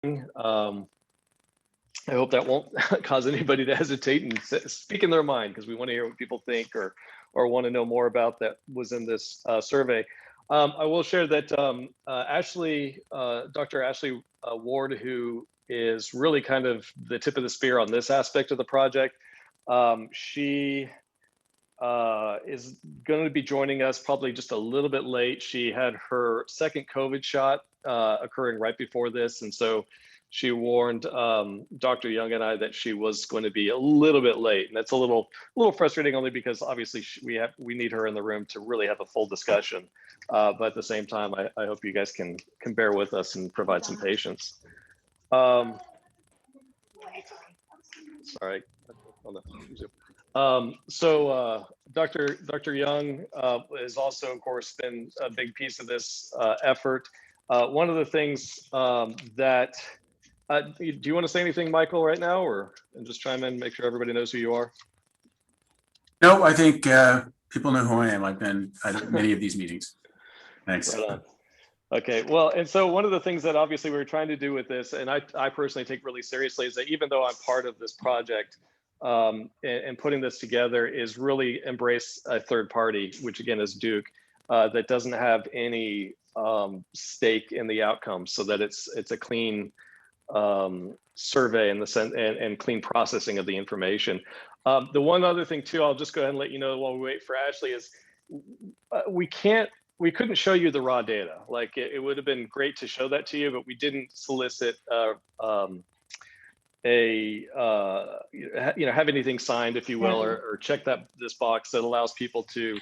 I hope that won't cause anybody to hesitate and speak in their mind, because we want to hear what people think or want to know more about that was in this survey. I will share that Dr. Ashley Ward, who is really kind of the tip of the spear on this aspect of the project, she is going to be joining us probably just a little bit late. She had her second COVID shot occurring right before this, and so she warned Dr. Young and I that she was going to be a little bit late, and that's a little frustrating, only because obviously we need her in the room to really have a full discussion. But at the same time, I hope you guys can bear with us and provide some patience. Sorry. Dr. Young has also, of course, been a big piece of this effort. One of the things that do you want to say anything, Michael, right now, or and just chime in, make sure everybody knows who you are? No, I think people know who I am. I've been at many of these meetings. Thanks. Right on. Okay, well, and so one of the things that obviously we were trying to do with this, and I personally take really seriously, is that even though I'm part of this project and putting this together, is really embrace a third party, which again is Duke, that doesn't have any stake in the outcome, so that it's a clean survey in the sense and clean processing of the information. The one other thing too, I'll just go ahead and let you know while we wait for Ashley, is we couldn't show you the raw data. Like it would have been great to show that to you, but we didn't solicit have anything signed, if you will, or check this box that allows people to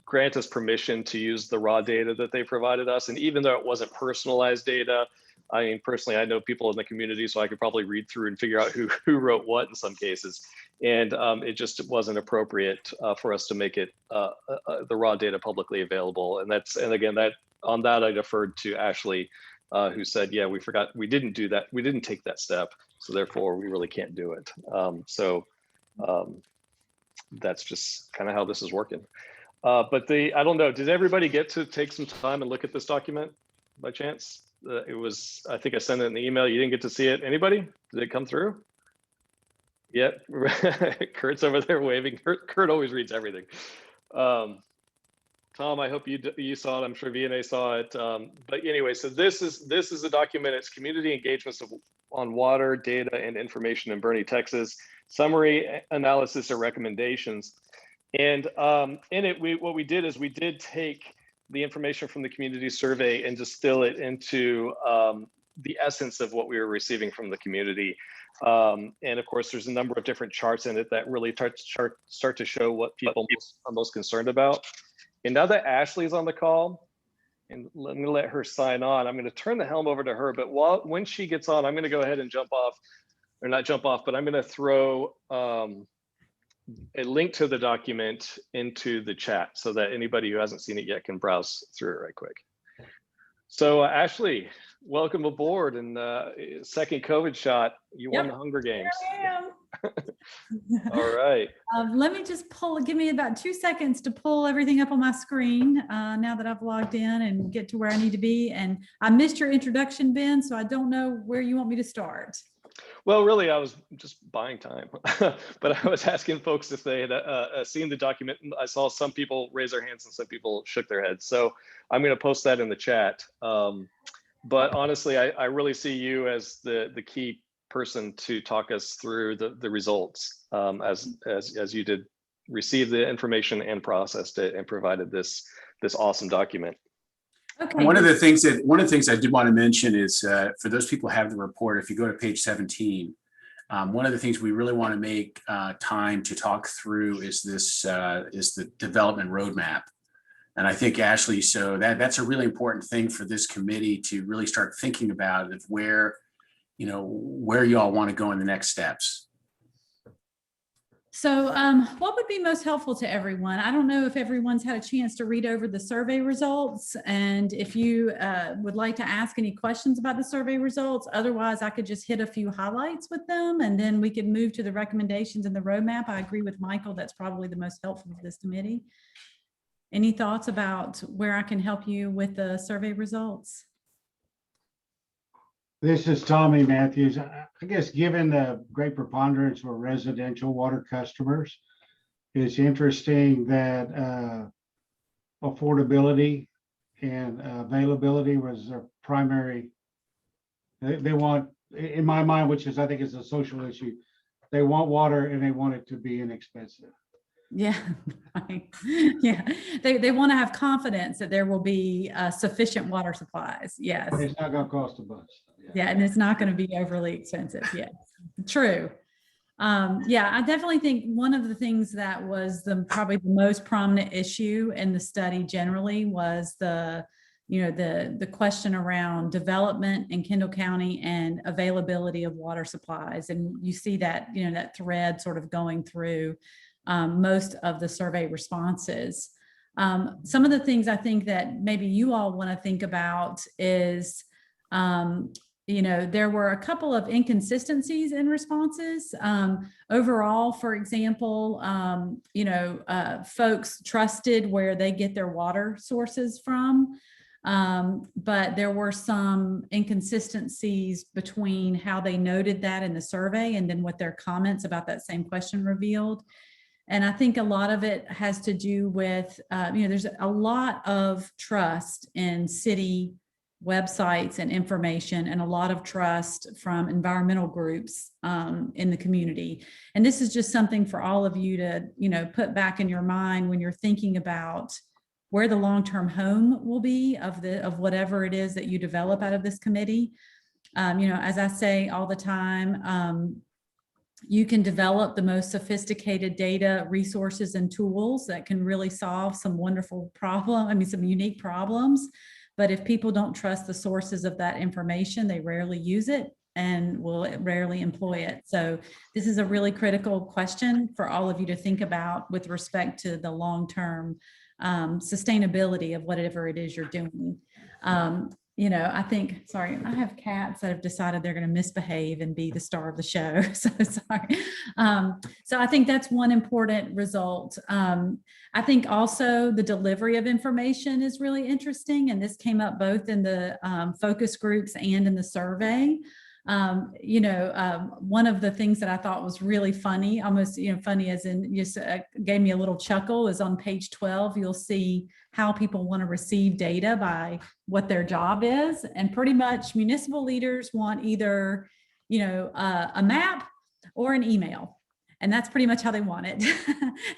grant us permission to use the raw data that they provided us. And even though it wasn't personalized data, I mean, personally, I know people in the community, so I could probably read through and figure out who wrote what in some cases. And it just wasn't appropriate for us to make it the raw data publicly available. And again, on that I deferred to Ashley, who said, yeah, we didn't do that. We didn't take that step. So therefore we really can't do it. That's just kind of how this is working. But I don't know, did everybody get to take some time and look at this document by chance? I think I sent it in the email. You didn't get to see it. Anybody? Did it come through? Yep. Kurt's over there waving. Kurt always reads everything. Tom, I hope you saw it. I'm sure VNA saw it. But anyway, so this is a document. It's community engagements on water, data, and information in Boerne, Texas. Summary, analysis, or recommendations. And in it, what we did is we did take the information from the community survey and distill it into the essence of what we were receiving from the community. And of course, there's a number of different charts in it that really start to show what people are most concerned about. And now that Ashley's on the call, and I'm going to let her sign on, I'm going to turn the helm over to her. But when she gets on, I'm going to go ahead and jump off, or not jump off, but I'm going to throw a link to the document into the chat so that anybody who hasn't seen it yet can browse through it right quick. So Ashley, welcome aboard, and second COVID shot. You won the Hunger Games. Here I am. All right. Let me just give me about 2 seconds to pull everything up on my screen now that I've logged in and get to where I need to be. And I missed your introduction, Ben, so I don't know where you want me to start. Well, really, I was just buying time, but I was asking folks if they had seen the document. I saw some people raise their hands and some people shook their heads. So I'm going to post that in the chat. But honestly, I really see you as the key person to talk us through the results as you did receive the information and processed it and provided this awesome document. Okay. One of the things I did want to mention is for those people who have the report, if you go to page 17, one of the things we really want to make time to talk through is the development roadmap. And I think, Ashley, so that's a really important thing for this committee to really start thinking about, of where you all want to go in the next steps. So what would be most helpful to everyone? I don't know if everyone's had a chance to read over the survey results, and if you would like to ask any questions about the survey results. Otherwise, I could just hit a few highlights with them, and then we could move to the recommendations and the roadmap. I agree with Michael. That's probably the most helpful for this committee. Any thoughts about where I can help you with the survey results? This is Tommy Matthews. I guess given the great preponderance of residential water customers, it's interesting that affordability and availability was their primary. They want, in my mind, which is I think is a social issue, they want water and they want it to be inexpensive. Yeah, right. Yeah, they want to have confidence that there will be sufficient water supplies. Yes. And it's not going to cost a bunch. Yeah, and it's not going to be overly expensive. Yes, true. Yeah, I definitely think one of the things that was probably the most prominent issue in the study generally was the question around development in Kendall County and availability of water supplies. And you see that, that thread sort of going through most of the survey responses. Some of the things I think that maybe you all want to think about is, there were a couple of inconsistencies in responses. Overall, for example, folks trusted where they get their water sources from. But there were some inconsistencies between how they noted that in the survey and then what their comments about that same question revealed. And I think a lot of it has to do with, there's a lot of trust in city websites and information, and a lot of trust from environmental groups in the community. And this is just something for all of you to, put back in your mind when you're thinking about where the long-term home will be of whatever it is that you develop out of this committee. As I say all the time, you can develop the most sophisticated data resources and tools that can really solve some wonderful some unique problems. But if people don't trust the sources of that information, they rarely use it and will rarely employ it. So this is a really critical question for all of you to think about with respect to the long-term sustainability of whatever it is you're doing. I think, sorry, I have cats that have decided they're going to misbehave and be the star of the show. So sorry. So I think that's one important result. I think also the delivery of information is really interesting. And this came up both in the focus groups and in the survey. One of the things that I thought was really funny, almost, funny as in just gave me a little chuckle, is on page 12, you'll see how people want to receive data by what their job is. And pretty much municipal leaders want either, a map or an email. And that's pretty much how they want it.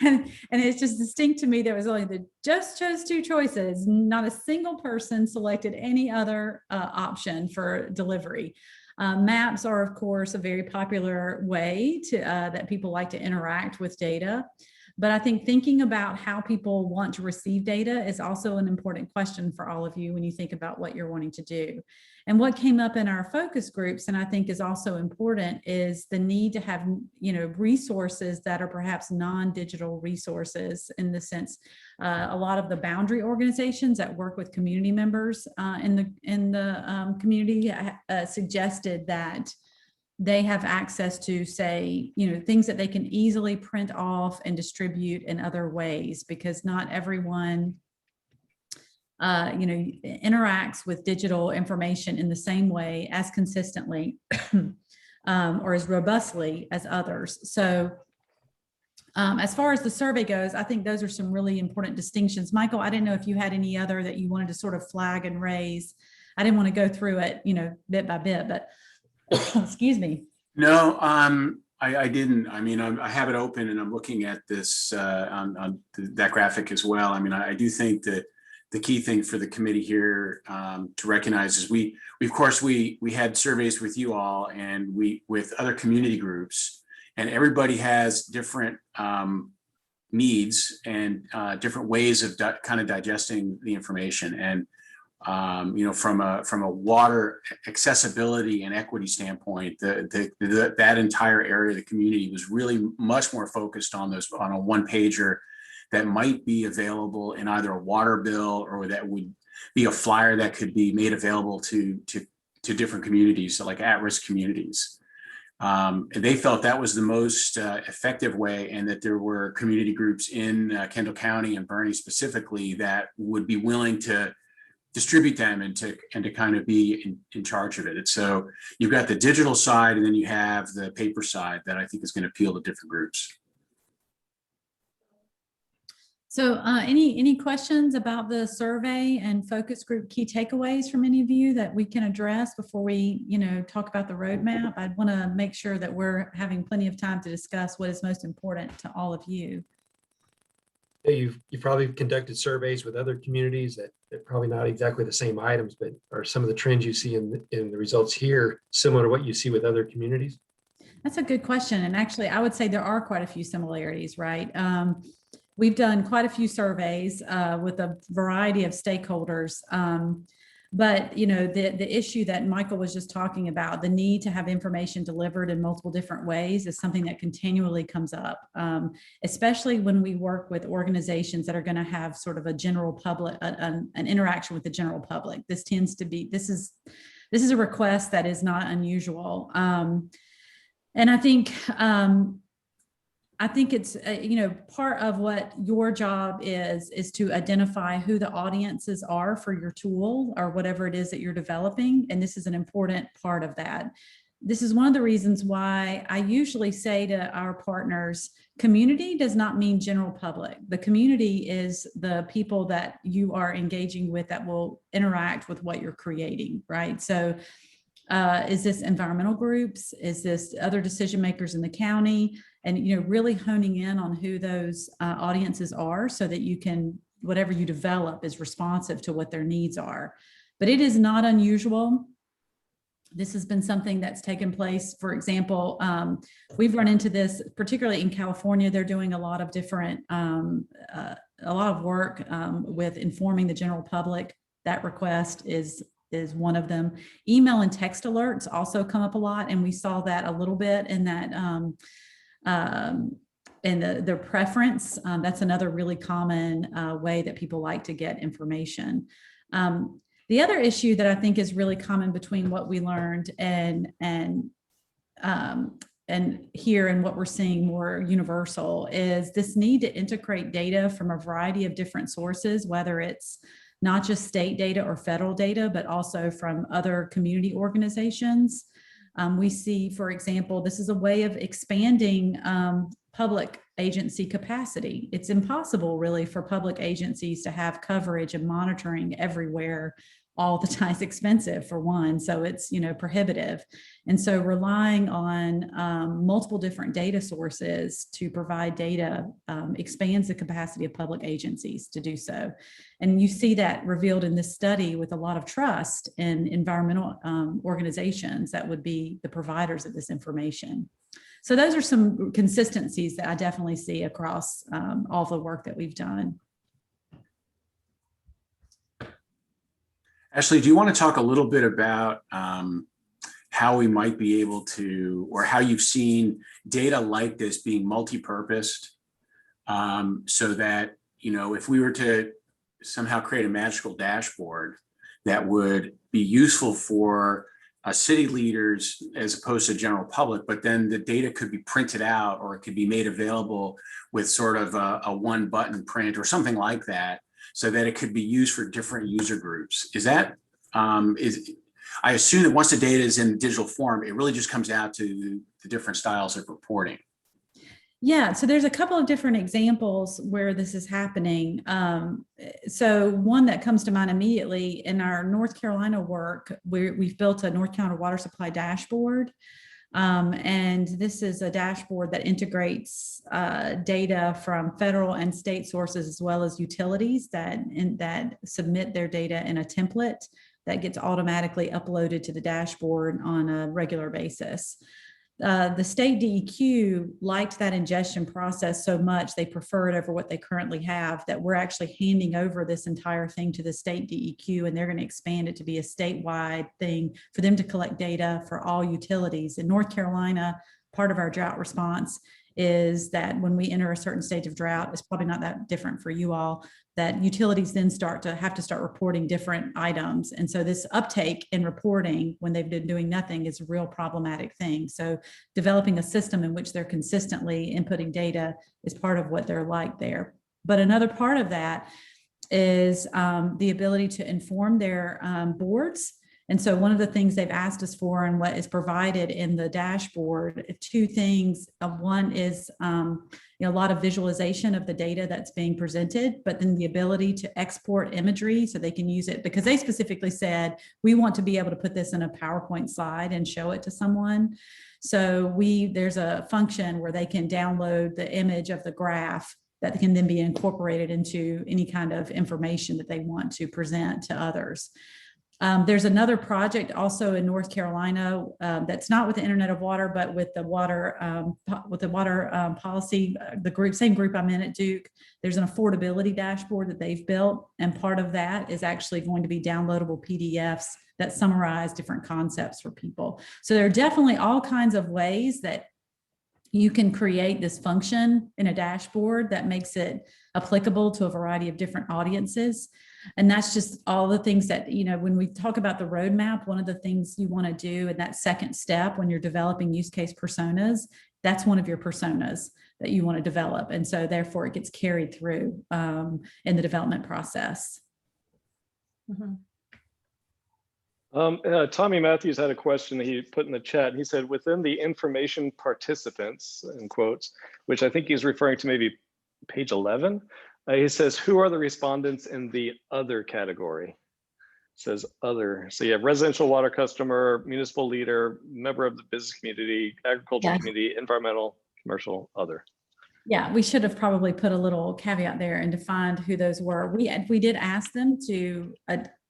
and it's just distinct to me. There was only just chose two choices. Not a single person selected any other option for delivery. Maps are, of course, a very popular way that people like to interact with data. But I think thinking about how people want to receive data is also an important question for all of you when you think about what you're wanting to do. And what came up in our focus groups, and I think is also important, is the need to have, resources that are perhaps non-digital resources, in the sense, a lot of the boundary organizations that work with community members in the community suggested that they have access to, say, things that they can easily print off and distribute in other ways, because not everyone interacts with digital information in the same way as consistently or as robustly as others. So as far as the survey goes, I think those are some really important distinctions. Michael, I didn't know if you had any other that you wanted to sort of flag and raise. I didn't want to go through it, bit by bit, but excuse me. No, I didn't. I mean, I have it open and I'm looking at this on that graphic as well. I mean, I do think that the key thing for the committee here to recognize is we of course, we had surveys with you all and with other community groups, and everybody has different needs and different ways of kind of digesting the information. And from a water accessibility and equity standpoint, that entire area of the community was really much more focused on a one pager that might be available in either a water bill, or that would be a flyer that could be made available to different communities, so like at-risk communities. And they felt that was the most effective way, and that there were community groups in Kendall County and Bernie specifically that would be willing to distribute them and to kind of be in charge of it. And so you've got the digital side, and then you have the paper side that I think is going to appeal to different groups. So any questions about the survey and focus group key takeaways from any of you that we can address before we, talk about the roadmap? I'd want to make sure that we're having plenty of time to discuss what is most important to all of you. You've probably conducted surveys with other communities that probably not exactly the same items, but are some of the trends you see in the results here similar to what you see with other communities? That's a good question. And actually, I would say there are quite a few similarities, right? We've done quite a few surveys with a variety of stakeholders. But the issue that Michael was just talking about, the need to have information delivered in multiple different ways, is something that continually comes up, especially when we work with organizations that are going to have sort of a general public, an interaction with the general public. This tends to be, this is a request that is not unusual. And I think it's, part of what your job is to identify who the audiences are for your tool or whatever it is that you're developing. And this is an important part of that. This is one of the reasons why I usually say to our partners, community does not mean general public. The community is the people that you are engaging with that will interact with what you're creating, right? So is this environmental groups? Is this other decision makers in the county? And, really honing in on who those audiences are so that you can, whatever you develop is responsive to what their needs are. But it is not unusual. This has been something that's taken place. For example, we've run into this, particularly in California. They're doing a lot of different, a lot of work with informing the general public. That request is one of them. Email and text alerts also come up a lot, and we saw that a little bit in that and their preference. That's another really common way that people like to get information. The other issue that I think is really common between what we learned and here and what we're seeing more universal is this need to integrate data from a variety of different sources, whether it's not just state data or federal data, but also from other community organizations. We see, for example, this is a way of expanding public agency capacity. It's impossible really for public agencies to have coverage and monitoring everywhere all the time. It's expensive for one, so it's prohibitive. And so relying on multiple different data sources to provide data expands the capacity of public agencies to do so. And you see that revealed in this study with a lot of trust in environmental organizations that would be the providers of this information. So those are some consistencies that I definitely see across all the work that we've done. Ashley, do you want to talk a little bit about how we might be able to, or how you've seen data like this being multi-purposed, so that, if we were to somehow create a magical dashboard that would be useful for city leaders as opposed to general public, but then the data could be printed out or it could be made available with sort of a one button print or something like that, so that it could be used for different user groups. Is that, I assume that once the data is in digital form, it really just comes out to the different styles of reporting. Yeah, so there's a couple of different examples where this is happening. So one that comes to mind immediately in our North Carolina work, we've built a North Carolina water supply dashboard. And this is a dashboard that integrates data from federal and state sources, as well as utilities that submit their data in a template that gets automatically uploaded to the dashboard on a regular basis. The state DEQ liked that ingestion process so much, they prefer it over what they currently have, that we're actually handing over this entire thing to the state DEQ, and they're going to expand it to be a statewide thing for them to collect data for all utilities. In North Carolina, part of our drought response is that when we enter a certain stage of drought, it's probably not that different for you all, that utilities then have to start reporting different items. And so this uptake in reporting when they've been doing nothing is a real problematic thing. So developing a system in which they're consistently inputting data is part of what they're like there. But another part of that is the ability to inform their boards. And so one of the things they've asked us for and what is provided in the dashboard, two things. One is a lot of visualization of the data that's being presented, but then the ability to export imagery so they can use it, because they specifically said, we want to be able to put this in a PowerPoint slide and show it to someone. So there's a function where they can download the image of the graph that can then be incorporated into any kind of information that they want to present to others. There's another project also in North Carolina that's not with the Internet of Water, but with the water policy, same group I'm in at Duke. There's an affordability dashboard that they've built, and part of that is actually going to be downloadable PDFs that summarize different concepts for people. So there are definitely all kinds of ways that you can create this function in a dashboard that makes it applicable to a variety of different audiences. And that's just all the things that, when we talk about the roadmap, one of the things you want to do in that second step when you're developing use case personas, that's one of your personas that you want to develop. And so therefore it gets carried through in the development process. Tommy Matthews had a question that he put in the chat. He said, within the information participants, in quotes, which I think he's referring to maybe page 11, he says, who are the respondents in the other category? It says other. So you have residential water customer, municipal leader, member of the business community, agricultural community, environmental, commercial, other. Yeah, we should have probably put a little caveat there and defined who those were. We did ask them to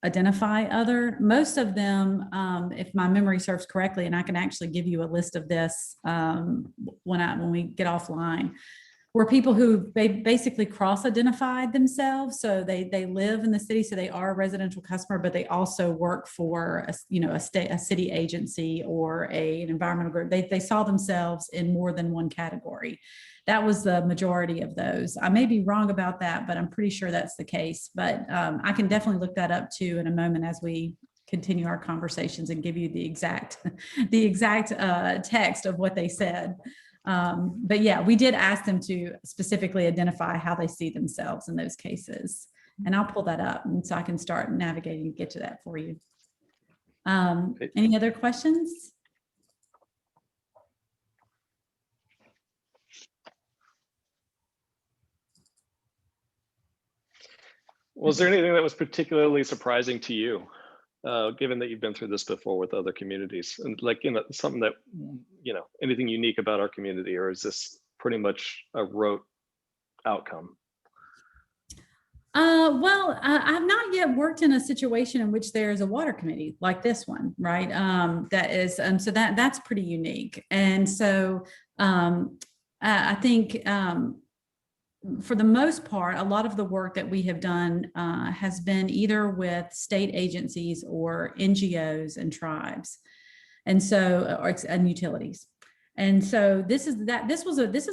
identify other. Most of them, if my memory serves correctly, and I can actually give you a list of this when we get offline, were people who basically cross-identified themselves. So they live in the city, so they are a residential customer, but they also work for a city agency or an environmental group. They saw themselves in more than one category. That was the majority of those. I may be wrong about that, but I'm pretty sure that's the case. But I can definitely look that up too in a moment as we continue our conversations and give you the exact text of what they said. But yeah, we did ask them to specifically identify how they see themselves in those cases. And I'll pull that up and so I can start navigating and get to that for you. Any other questions? Was there anything that was particularly surprising to you, given that you've been through this before with other communities, and something that, anything unique about our community, or is this pretty much a rote outcome? Well, I've not yet worked in a situation in which there is a water committee like this one, right? That is, so that's pretty unique. And so I think for the most part, a lot of the work that we have done has been either with state agencies or NGOs and tribes, and utilities. And so this is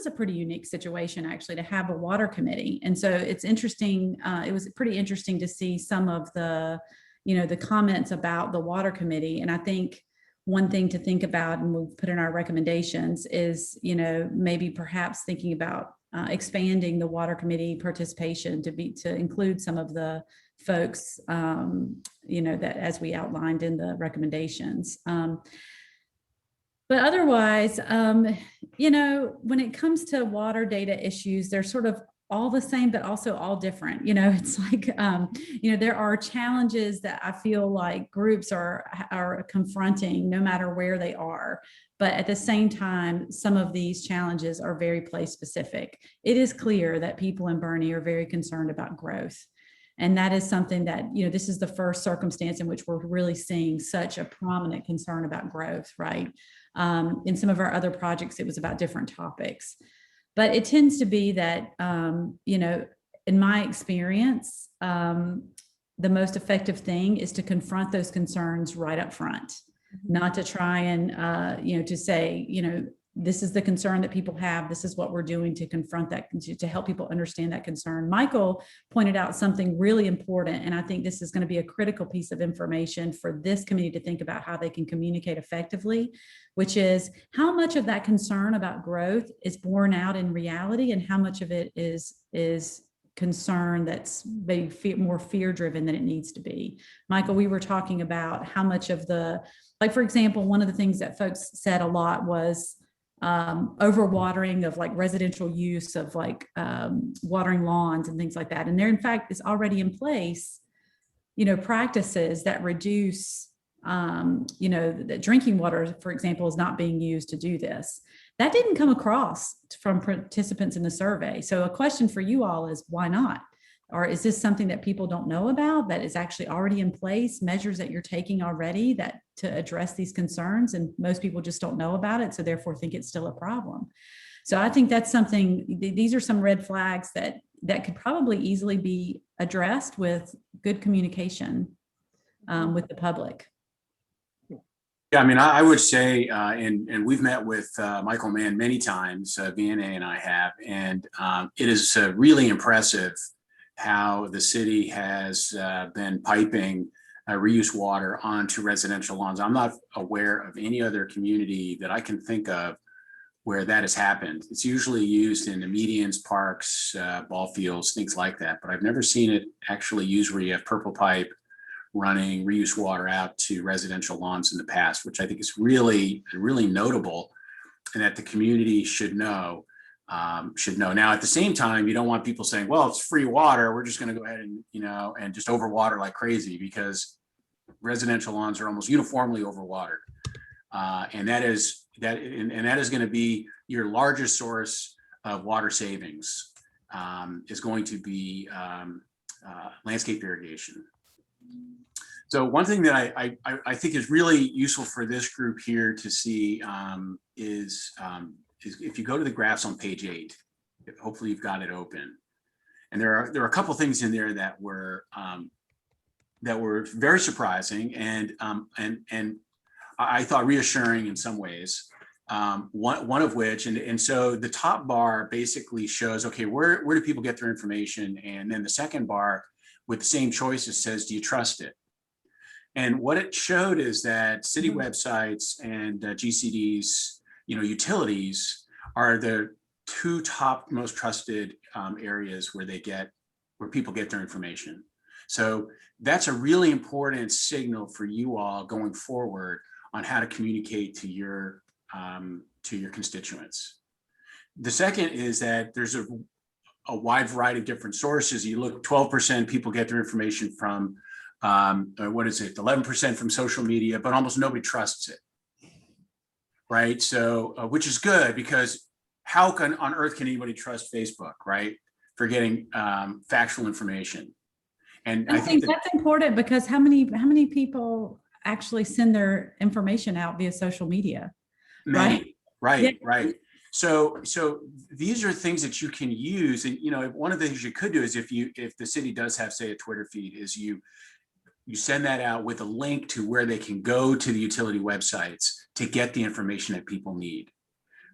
a pretty unique situation actually to have a water committee. And so it's interesting. It was pretty interesting to see some of the comments about the water committee. And I think one thing to think about, and we'll put in our recommendations, is maybe perhaps thinking about expanding the water committee participation to include some of the folks, that as we outlined in the recommendations. But otherwise, when it comes to water data issues, they're sort of all the same, but also all different. It's like, there are challenges that I feel like groups are confronting no matter where they are. But at the same time, some of these challenges are very place specific. It is clear that people in Bernie are very concerned about growth. And that is something that, this is the first circumstance in which we're really seeing such a prominent concern about growth, right? In some of our other projects, it was about different topics. But it tends to be that, in my experience, the most effective thing is to confront those concerns right up front, not to try and, to say, this is the concern that people have. This is what we're doing to confront that, to help people understand that concern. Michael pointed out something really important, and I think this is going to be a critical piece of information for this committee to think about how they can communicate effectively, which is how much of that concern about growth is borne out in reality and how much of it is concern that's maybe more fear driven than it needs to be. Michael, we were talking about how much of like, for example, one of the things that folks said a lot was overwatering of like residential use of like watering lawns and things like that. And there, in fact, is already in place, practices that reduce, that drinking water, for example, is not being used to do this. That didn't come across from participants in the survey. So a question for you all is, why not? Or is this something that people don't know about that is actually already in place, measures that you're taking already that to address these concerns, and most people just don't know about it, so therefore think it's still a problem? So I think that's something, these are some red flags that could probably easily be addressed with good communication with the public. Yeah, I mean, I would say, and we've met with Michael Mann many times, VNA and I have, and it is really impressive how the city has been piping reuse water onto residential lawns. I'm not aware of any other community that I can think of where that has happened. It's usually used in the medians, parks, ball fields, things like that, but I've never seen it actually used where you have purple pipe running reuse water out to residential lawns in the past, which I think is really, really notable, and that the community should know. Now, at the same time, you don't want people saying, well, it's free water, we're just going to go ahead and, and just overwater like crazy, because residential lawns are almost uniformly overwatered. And that is going to be your largest source of water savings, is going to be landscape irrigation. So one thing that I think is really useful for this group here to see is if you go to the graphs on page 8, hopefully you've got it open, and there are a couple things in there that were very surprising and I thought reassuring in some ways. One of which, and so the top bar basically shows, okay, where do people get their information, and then the second bar with the same choices says, do you trust it? And what it showed is that city websites and GCDs, utilities are the two top most trusted areas where people get their information. So that's a really important signal for you all going forward on how to communicate to your constituents. The second is that there's a wide variety of different sources. You look, 12% people get their information from, 11% from social media, but almost nobody trusts it, right? So, which is good, because how on earth can anybody trust Facebook, right? For getting factual information. And I think that's important, because how many people actually send their information out via social media? Many, right. So these are things that you can use. And, one of the things you could do is if the city does have, say, a Twitter feed, is you send that out with a link to where they can go to the utility websites to get the information that people need,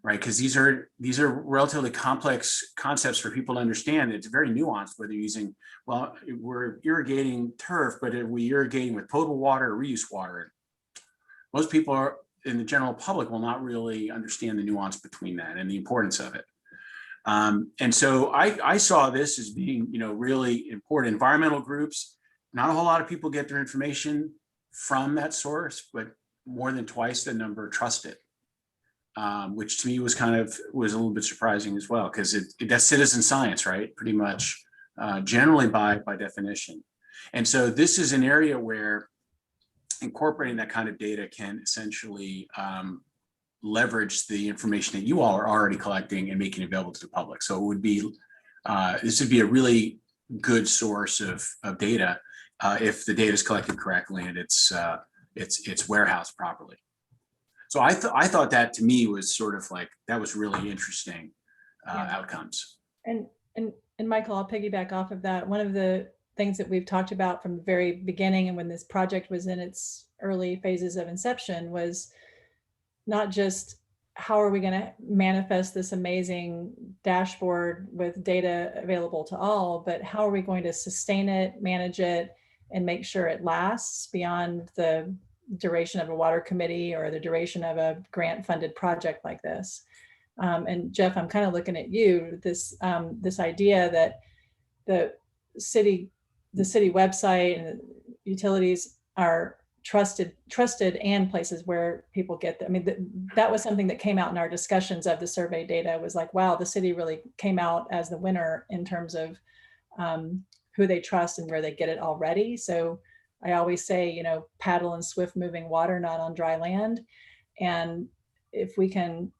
right? Because these are relatively complex concepts for people to understand. It's very nuanced, whether you're using, we're irrigating turf, but are we irrigating with potable water or reuse water? Most people in the general public will not really understand the nuance between that and the importance of it. And so I saw this as being, really important. Environmental groups, not a whole lot of people get their information from that source, but more than twice the number trust it, which to me was a little bit surprising as well, because that's citizen science, right? Pretty much, generally by definition. And so this is an area where incorporating that kind of data can essentially leverage the information that you all are already collecting and making available to the public. So it would be, this would be a really good source of data if the data is collected correctly and it's warehoused properly. So I thought that, to me, was sort of like, that was really interesting outcomes. And Michael, I'll piggyback off of that. One of the things that we've talked about from the very beginning, and when this project was in its early phases of inception, was not just how are we going to manifest this amazing dashboard with data available to all, but how are we going to sustain it, manage it, and make sure it lasts beyond the duration of a water committee or the duration of a grant funded project like this. And Jeff, I'm kind of looking at you, this idea that the city website and utilities are trusted and places where people get I mean, that was something that came out in our discussions of the survey data, was like, wow, the city really came out as the winner in terms of who they trust and where they get it already. So I always say, you know, paddle in swift moving water, not on dry land. And if we can,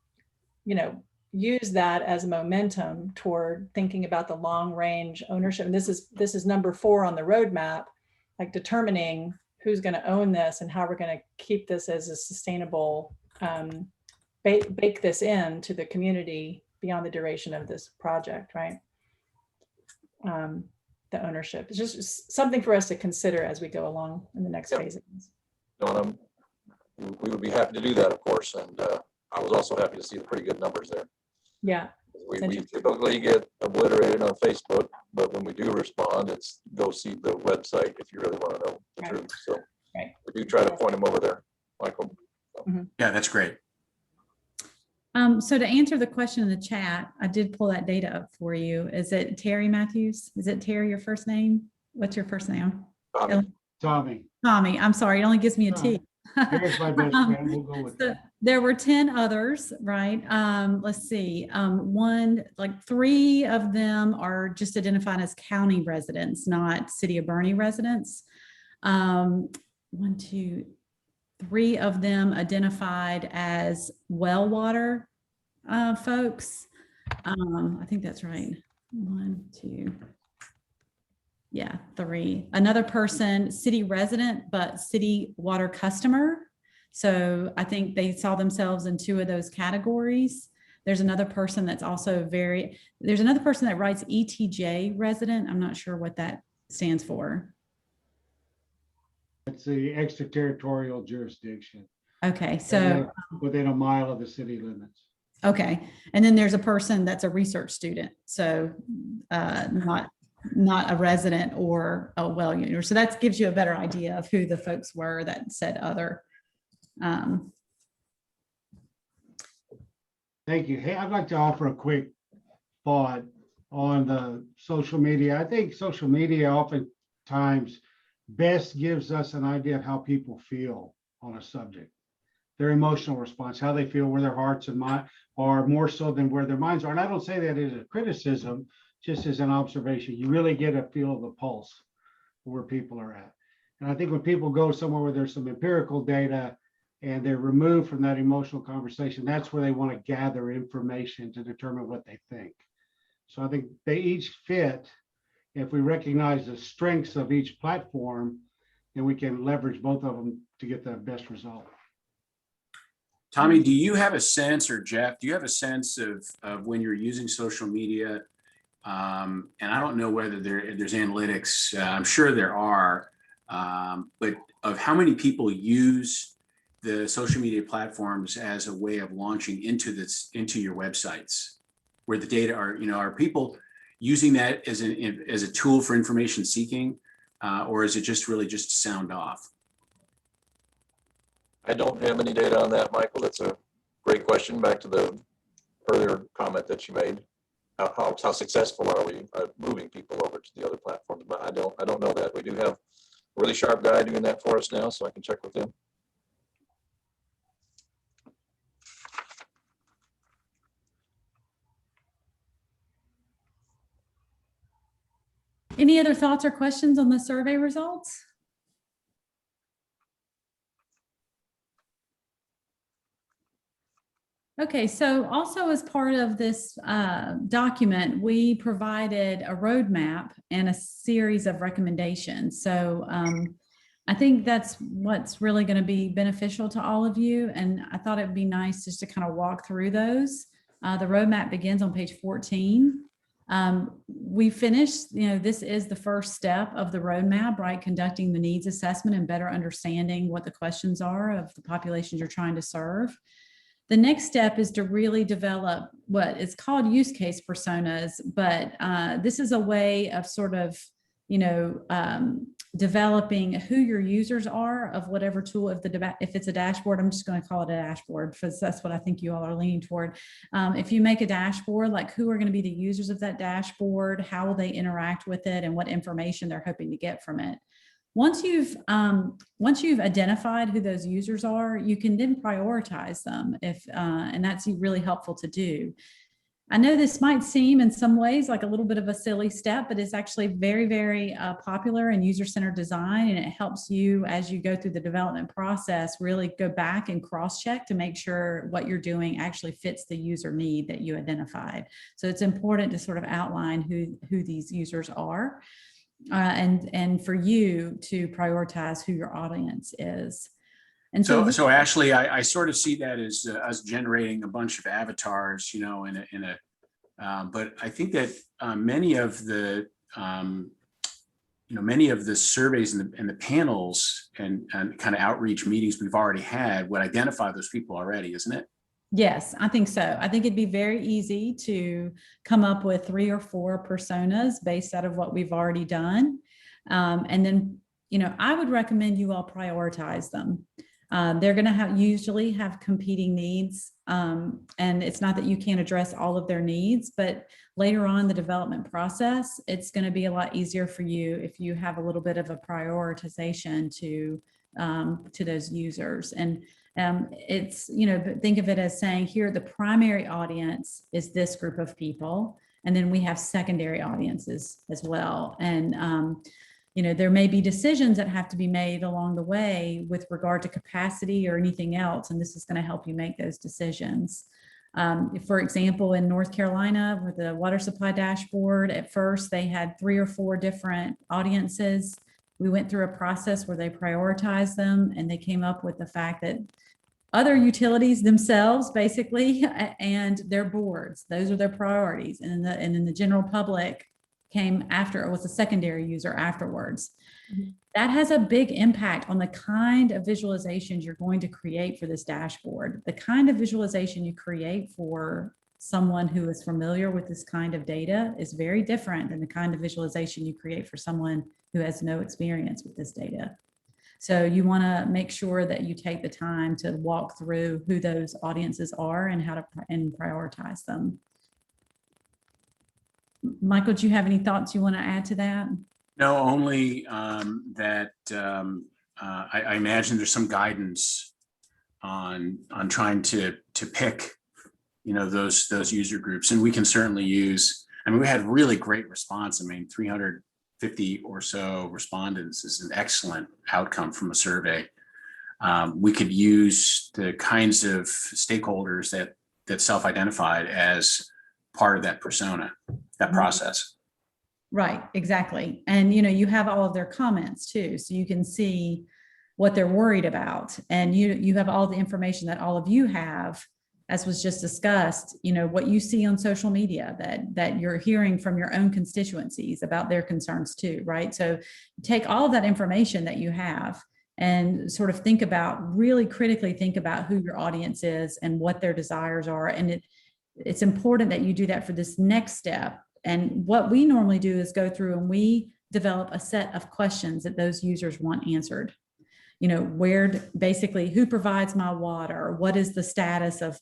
you know, use that as momentum toward thinking about the long range ownership, and this is number 4 on the roadmap, like determining who's going to own this and how we're going to keep this as a sustainable, bake this in to the community beyond the duration of this project, right? The ownership. It's just something for us to consider as we go along in the next phase of this. We would be happy to do that, of course. And I was also happy to see the pretty good numbers there. Yeah. We typically get obliterated on Facebook, but when we do respond, it's go see the website if you really want to know the Right. truth. So Right. we do try to point them over there, Michael. Yeah, that's great. So to answer the question in the chat, I did pull that data up for you. Is it Terry Matthews? Is it Terry, your first name? What's your first name? Tommy, Tommy. I'm sorry, it only gives me a T. here's my best friend. We'll go with So that. there were 10 others, right? Let's see. 3 of them are just identified as county residents, not City of Bernie residents. 1, 2, 3 of them identified as well water folks. I think that's right. 1, 2. Yeah, 3. Another person, city resident, but city water customer. So I think they saw themselves in 2 of those categories. There's another person that's also there's another person that writes ETJ resident. I'm not sure what that stands for. It's the extraterritorial jurisdiction. Okay, so, Within a mile of the city limits. okay. And then there's a person that's a research student. So not a resident or a well user. So that gives you a better idea of who the folks were that said other. Thank you. Hey, I'd like to offer a quick thought on the social media. I think social media oftentimes best gives us an idea of how people feel on a subject. Their emotional response, how they feel, where their hearts and minds are, more so than where their minds are. And I don't say that as a criticism, just as an observation. You really get a feel of the pulse of where people are at. And I think when people go somewhere where there's some empirical data and they're removed from that emotional conversation, that's where they want to gather information to determine what they think. So I think they each fit. If we recognize the strengths of each platform, then we can leverage both of them to get the best result. Tommy, do you have a sense, or Jeff, do you have a sense of when you're using social media? And I don't know whether there's analytics, I'm sure there are, but of how many people use the social media platforms as a way of launching into your websites, where the data are, are people using that as a tool for information seeking, or is it just really just to sound off? I don't have any data on that, Michael. That's a great question. Back to the earlier comment that you made. How successful are we moving people over to the other platforms? But I don't know that. We do have a really sharp guy doing that for us now, so I can check with him. Any other thoughts or questions on the survey results? Okay, so also as part of this document, we provided a roadmap and a series of recommendations. So I think that's what's really going to be beneficial to all of you. And I thought it'd be nice just to kind of walk through those. The roadmap begins on page 14. We finished, this is the first step of the roadmap, right? Conducting the needs assessment and better understanding what the questions are of the populations you're trying to serve. The next step is to really develop what is called use case personas, but this is a way of sort of developing who your users are of whatever tool. If it's a dashboard, I'm just going to call it a dashboard because that's what I think you all are leaning toward. If you make a dashboard, like who are going to be the users of that dashboard, how will they interact with it, and what information they're hoping to get from it. Once you've identified who those users are, you can then prioritize them and that's really helpful to do. I know this might seem in some ways like a little bit of a silly step, but it's actually very, very popular in user-centered design, and it helps you as you go through the development process really go back and cross-check to make sure what you're doing actually fits the user need that you identified. So it's important to sort of outline who these users are and for you to prioritize who your audience is. And so Ashley, I sort of see that as us generating a bunch of avatars, but I think that many of the surveys and the panels and kind of outreach meetings we've already had would identify those people already, isn't it? Yes, I think so. I think it'd be very easy to come up with 3 or 4 personas based out of what we've already done. And then, I would recommend you all prioritize them. They're going to usually have competing needs. And it's not that you can't address all of their needs, but later on in the development process, it's going to be a lot easier for you if you have a little bit of a prioritization to those users. And it's, think of it as saying here, the primary audience is this group of people. And then we have secondary audiences as well. And, there may be decisions that have to be made along the way with regard to capacity or anything else. And this is going to help you make those decisions. For example, in North Carolina with the water supply dashboard, at first they had 3 or 4 different audiences. We went through a process where they prioritized them, and they came up with the fact that other utilities themselves, basically, and their boards, those are their priorities. And then the general public came after, it was a secondary user afterwards. Mm-hmm. That has a big impact on the kind of visualizations you're going to create for this dashboard. The kind of visualization you create for someone who is familiar with this kind of data is very different than the kind of visualization you create for someone who has no experience with this data. So you want to make sure that you take the time to walk through who those audiences are and how to prioritize them. Michael, do you have any thoughts you want to add to that? No, only that I imagine there's some guidance on trying to pick, those user groups, and we can certainly use. I mean, we had really great response. I mean, 350 or so respondents is an excellent outcome from a survey. We could use the kinds of stakeholders that self-identified as part of that persona, that process. Right, exactly. And, you have all of their comments too, so you can see what they're worried about. And you have all the information that all of you have, as was just discussed, what you see on social media that you're hearing from your own constituencies about their concerns too, right? So take all of that information that you have and sort of really critically think about who your audience is and what their desires are. And it's important that you do that for this next step. And what we normally do is go through and we develop a set of questions that those users want answered. Basically who provides my water? What is the status of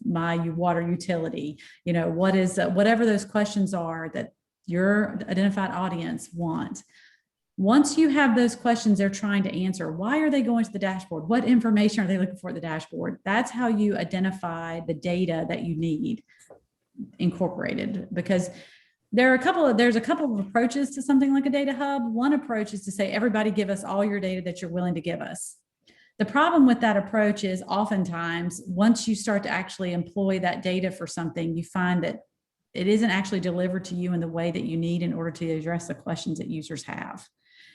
my water utility? What is whatever those questions are that your identified audience want. Once you have those questions they're trying to answer, why are they going to the dashboard? What information are they looking for at the dashboard? That's how you identify the data that you need incorporated, because there's a couple of approaches to something like a data hub. One approach is to say, everybody give us all your data that you're willing to give us. The problem with that approach is oftentimes once you start to actually employ that data for something, you find that it isn't actually delivered to you in the way that you need in order to address the questions that users have.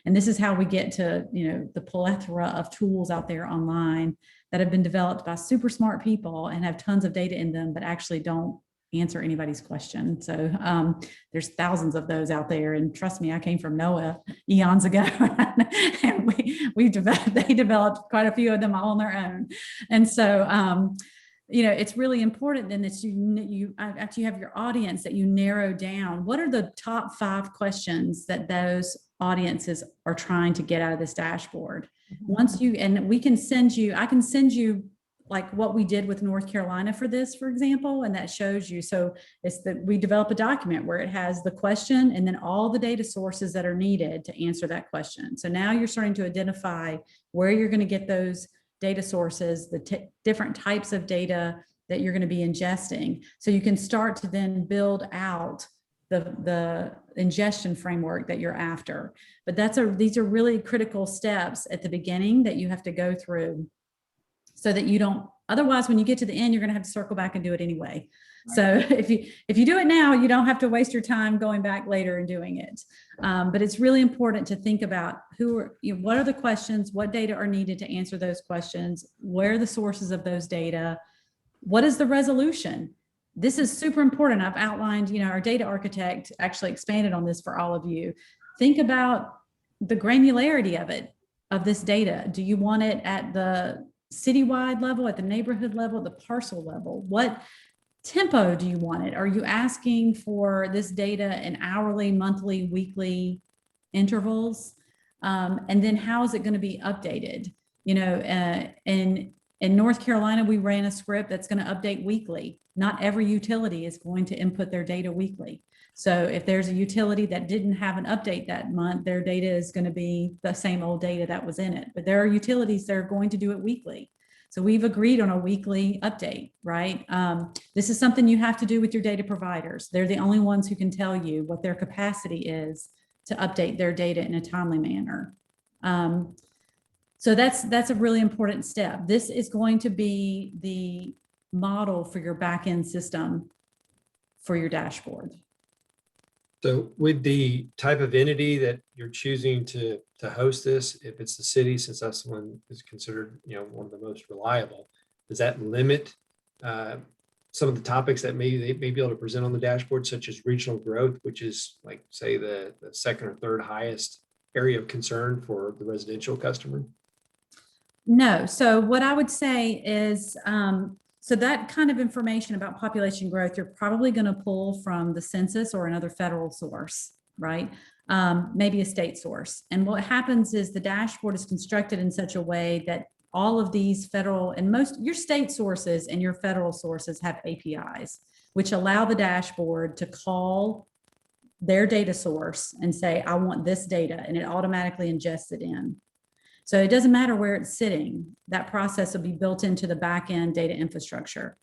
And this is how we get to, the plethora of tools out there online that have been developed by super smart people and have tons of data in them, but actually don't answer anybody's question. So there's thousands of those out there. And trust me, I came from NOAA eons ago and they developed quite a few of them all on their own. And so it's really important then that after you have your audience, that you narrow down what are the top 5 questions that those audiences are trying to get out of this dashboard. Once and I can send you like what we did with North Carolina for this, for example, and that shows you. So it's that we develop a document where it has the question and then all the data sources that are needed to answer that question. So now you're starting to identify where you're going to get those data sources, the different types of data that you're going to be ingesting. So you can start to then build out the ingestion framework that you're after. But these are really critical steps at the beginning that you have to go through, so that you don't, otherwise when you get to the end, you're going to have to circle back and do it anyway. Right. So if you do it now, you don't have to waste your time going back later and doing it. But it's really important to think about what are the questions, what data are needed to answer those questions, where are the sources of those data, what is the resolution? This is super important. I've outlined, our data architect actually expanded on this for all of you. Think about the granularity of this data. Do you want it at the citywide level, at the neighborhood level, the parcel level? What tempo do you want it? Are you asking for this data in hourly, monthly, weekly intervals? And then how is it going to be updated? In North Carolina, we ran a script that's going to update weekly. Not every utility is going to input their data weekly. So if there's a utility that didn't have an update that month, their data is going to be the same old data that was in it. But there are utilities that are going to do it weekly. So we've agreed on a weekly update, right? This is something you have to do with your data providers. They're the only ones who can tell you what their capacity is to update their data in a timely manner. So that's a really important step. This is going to be the model for your back-end system for your dashboard. So with the type of entity that you're choosing to host this, if it's the city, since that's the one is considered, one of the most reliable, does that limit some of the topics that maybe they may be able to present on the dashboard, such as regional growth, which is like, say, the second or third highest area of concern for the residential customer? No. So what I would say is, so that kind of information about population growth, you're probably going to pull from the census or another federal source, right? Maybe a state source. And what happens is the dashboard is constructed in such a way that all of these federal and most your state sources and your federal sources have APIs, which allow the dashboard to call their data source and say, I want this data, and it automatically ingests it in. So it doesn't matter where it's sitting, that process will be built into the back-end data infrastructure.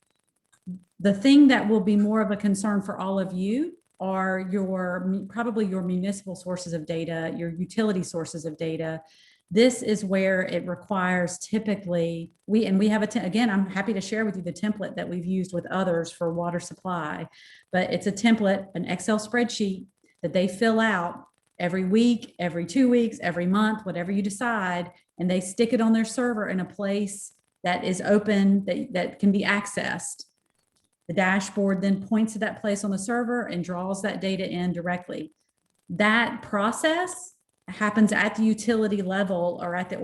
The thing that will be more of a concern for all of you are probably your municipal sources of data, your utility sources of data. This is where it requires typically, we have again, I'm happy to share with you the template that we've used with others for water supply, but it's a template, an Excel spreadsheet that they fill out every week, every 2 weeks, every month, whatever you decide, and they stick it on their server in a place that is open, that can be accessed. The dashboard then points to that place on the server and draws that data in directly. That process happens at the utility level or at the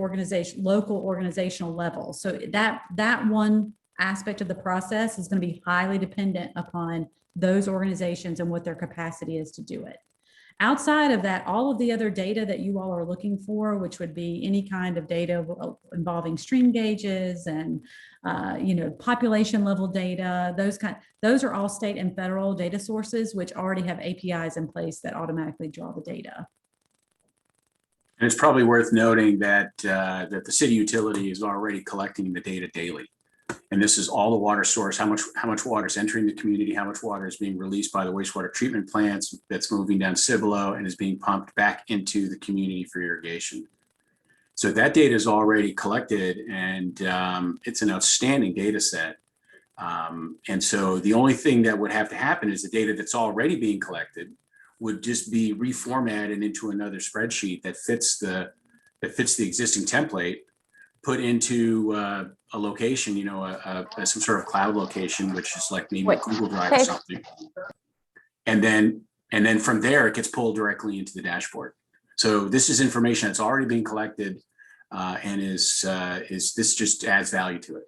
local organizational level. So that one aspect of the process is going to be highly dependent upon those organizations and what their capacity is to do it. Outside of that, all of the other data that you all are looking for, which would be any kind of data involving stream gauges and population level data, those are all state and federal data sources, which already have APIs in place that automatically draw the data. And it's probably worth noting that that the city utility is already collecting the data daily. And this is all the water source, how much water is entering the community, how much water is being released by the wastewater treatment plants that's moving down Cibolo and is being pumped back into the community for irrigation. So that data is already collected, and it's an outstanding data set. And so the only thing that would have to happen is the data that's already being collected would just be reformatted into another spreadsheet that fits the existing template, put into a location, some sort of cloud location, which is like maybe Google Drive or something. And then from there, it gets pulled directly into the dashboard. So this is information that's already being collected, and this just adds value to it.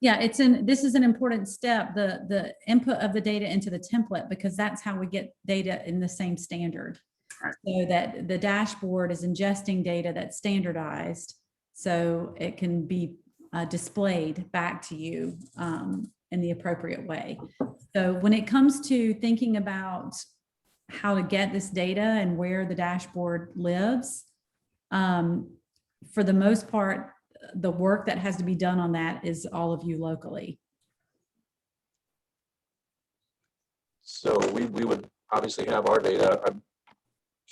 Yeah, this is an important step, the input of the data into the template, because that's how we get data in the same standard. Right. So that the dashboard is ingesting data that's standardized, so it can be displayed back to you in the appropriate way. So when it comes to thinking about how to get this data and where the dashboard lives, for the most part, the work that has to be done on that is all of you locally. So we would obviously have our data. I'm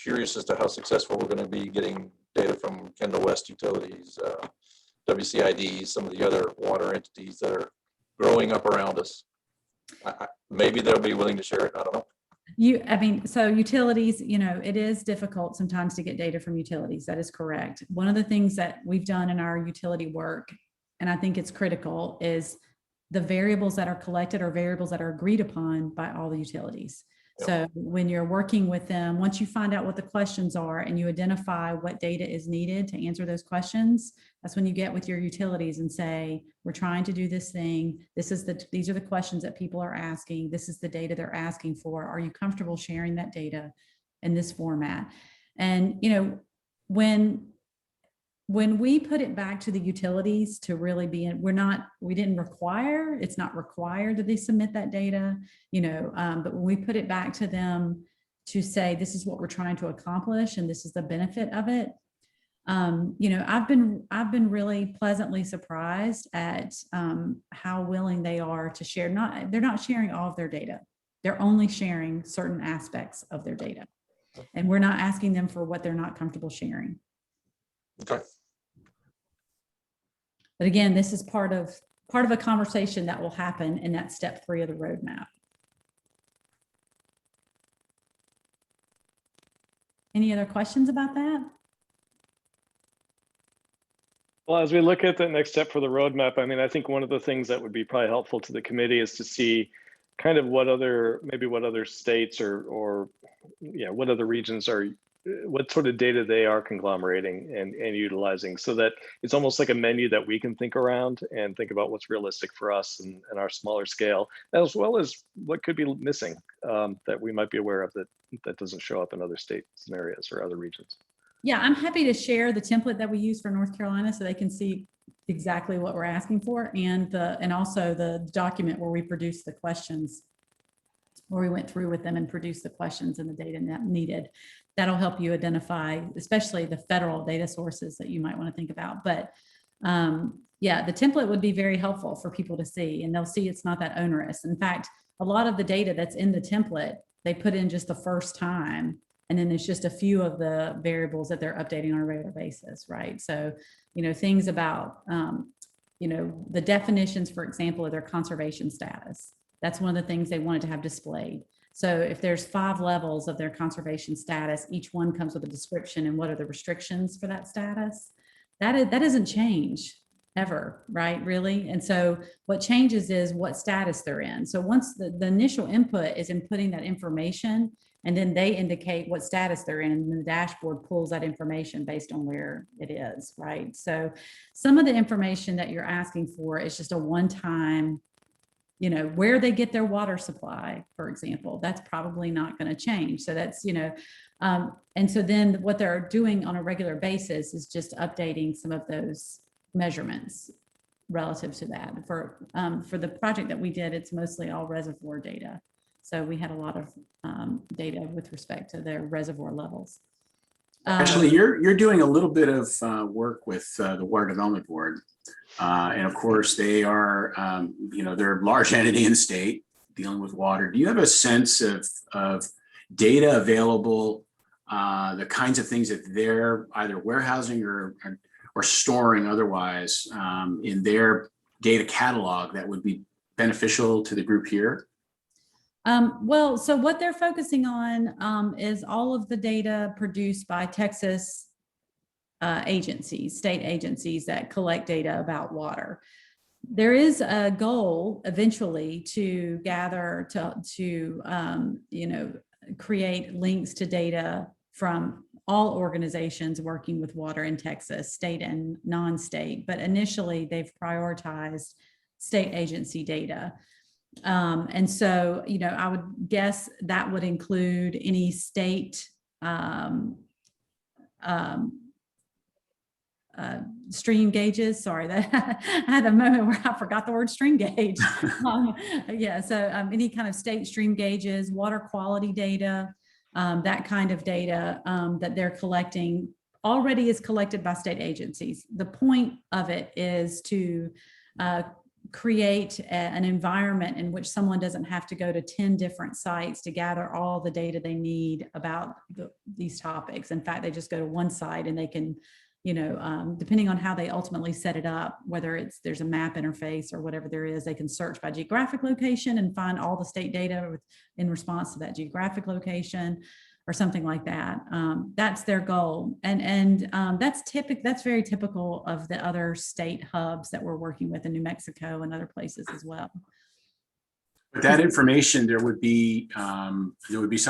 curious as to how successful we're going to be getting data from Kendall West Utilities, WCID, some of the other water entities that are growing up around us. Maybe they'll be willing to share it. I don't know. I mean, so utilities, it is difficult sometimes to get data from utilities. That is correct. One of the things that we've done in our utility work, and I think it's critical, is the variables that are collected are variables that are agreed upon by all the utilities. Yep. So when you're working with them, once you find out what the questions are and you identify what data is needed to answer those questions, that's when you get with your utilities and say, we're trying to do this thing. These are the questions that people are asking. This is the data they're asking for. Are you comfortable sharing that data in this format? And, when we put it back to the utilities to really be in, it's not required that they submit that data, but when we put it back to them to say, this is what we're trying to accomplish and this is the benefit of it. I've been really pleasantly surprised at how willing they are to share. They're not sharing all of their data. They're only sharing certain aspects of their data. And we're not asking them for what they're not comfortable sharing. Okay. But again, this is part of a conversation that will happen in that step 3 of the roadmap. Any other questions about that? Well, as we look at the next step for the roadmap, I mean, I think one of the things that would be probably helpful to the committee is to see kind of what other states or what other regions are, what sort of data they are conglomerating and utilizing, so that it's almost like a menu that we can think around and think about what's realistic for us and our smaller scale, as well as what could be missing that we might be aware of that doesn't show up in other state scenarios or other regions. Yeah, I'm happy to share the template that we use for North Carolina so they can see exactly what we're asking for, and also the document where we produce the questions, where we went through with them and produced the questions and the data needed. That'll help you identify, especially the federal data sources that you might want to think about. But yeah, the template would be very helpful for people to see, and they'll see it's not that onerous. In fact, a lot of the data that's in the template, they put in just the first time, and then there's just a few of the variables that they're updating on a regular basis, right? So, things about, the definitions, for example, of their conservation status. That's one of the things they wanted to have displayed. So if there's 5 levels of their conservation status, each one comes with a description and what are the restrictions for that status. That doesn't change ever, right? Really. And so what changes is what status they're in. So once the initial input is inputting that information, and then they indicate what status they're in, and the dashboard pulls that information based on where it is, right? So some of the information that you're asking for is just a one-time, where they get their water supply, for example, that's probably not going to change. So that's, and so then what they're doing on a regular basis is just updating some of those measurements relative to that. For the project that we did, it's mostly all reservoir data. So we had a lot of data with respect to their reservoir levels. Actually, you're doing a little bit of work with the Water Development Board. And of course, they are, they're a large entity in the state dealing with water. Do you have a sense of data available, the kinds of things that they're either warehousing or storing otherwise in their data catalog that would be beneficial to the group here? Well, so what they're focusing on is all of the data produced by Texas agencies, state agencies that collect data about water. There is a goal eventually to gather, to create links to data from all organizations working with water in Texas, state and non-state. But initially, they've prioritized state agency data. And so, you know, I would guess that would include any state stream gauges. Sorry, that I had a moment where I forgot the word stream gauge. Yeah, so any kind of state stream gauges, water quality data, that kind of data that they're collecting already is collected by state agencies. The point of it is to create an environment in which someone doesn't have to go to 10 different sites to gather all the data they need about these topics. In fact, they just go to one site and they can, you know, depending on how they ultimately set it up, whether there's a map interface or whatever there is, they can search by geographic location and find all the state data in response to that geographic location or something like that. That's their goal. And that's very typical of the other state hubs that we're working with in New Mexico and other places as well. With that information, there would be some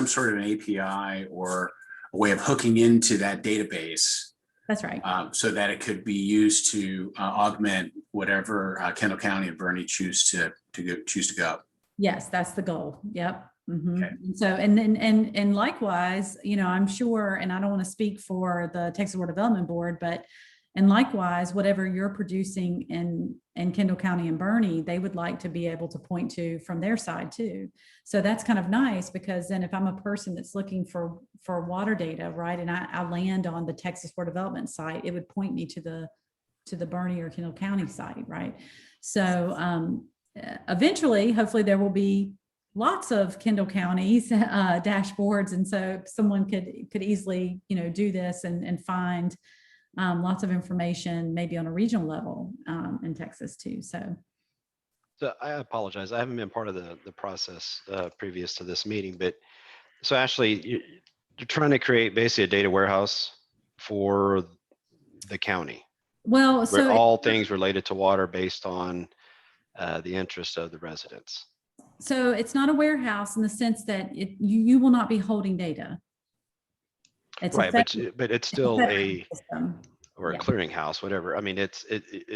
sort of an API or a way of hooking into that database. That's right. So that it could be used to augment whatever Kendall County and Bernie choose to go. Yes, that's the goal. Yep. Mm-hmm. Okay. So, and likewise, you know, I'm sure, and I don't want to speak for the Texas Water Development Board, but, and likewise, whatever you're producing in Kendall County and Bernie, they would like to be able to point to from their side too. So that's kind of nice, because then if I'm a person that's looking for water data, right, and I land on the Texas Water Development site, it would point me to the Bernie or Kendall County site, right? So eventually, hopefully there will be lots of Kendall counties dashboards. And so someone could easily, you know, do this and find lots of information, maybe on a regional level in Texas too. So I apologize. I haven't been part of the process previous to this meeting, but so Ashley, you're trying to create basically a data warehouse for the county. Well, where so all things related to water based on the interest of the residents. So it's not a warehouse in the sense that you will not be holding data. It's right, but it's still a or a clearinghouse, whatever. I mean, it's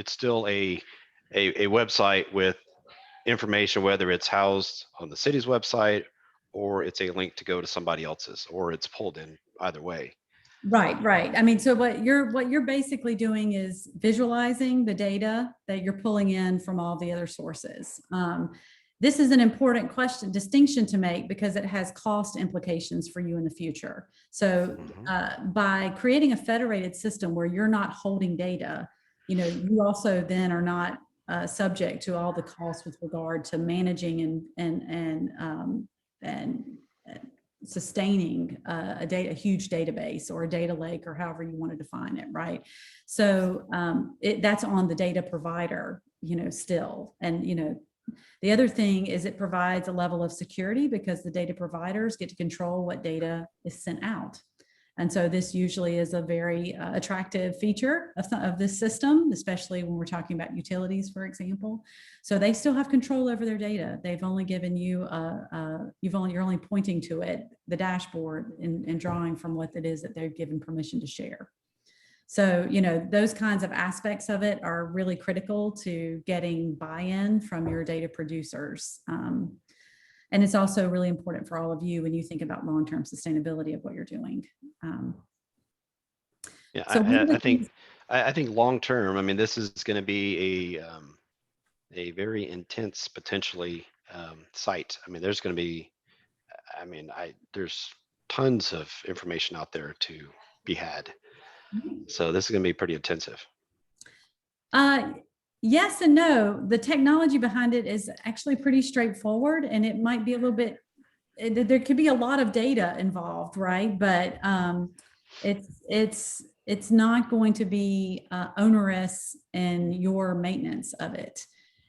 still a website with information, whether it's housed on the city's website or it's a link to go to somebody else's, or it's pulled in either way. Right. I mean, so what you're basically doing is visualizing the data that you're pulling in from all the other sources. This is an important distinction to make, because it has cost implications for you in the future. So by creating a federated system where you're not holding data, you know, you also then are not subject to all the costs with regard to managing and sustaining a huge database or a data lake, or however you want to define it, right? So that's on the data provider, you know, still. And, you know, the other thing is it provides a level of security, because the data providers get to control what data is sent out. And so this usually is a very attractive feature of this system, especially when we're talking about utilities, for example. So they still have control over their data. They've only given you, you're only pointing to it, the dashboard, and drawing from what it is that they've given permission to share. So, you know, those kinds of aspects of it are really critical to getting buy-in from your data producers. And it's also really important for all of you when you think about long-term sustainability of what you're doing. Yeah, so I think long-term, I mean, this is going to be a very intense, potentially site. I mean, there's going to be, there's tons of information out there to be had. So this is going to be pretty intensive. Yes and no. The technology behind it is actually pretty straightforward, and it might be a little bit, there could be a lot of data involved, right? But it's not going to be onerous in your maintenance of it.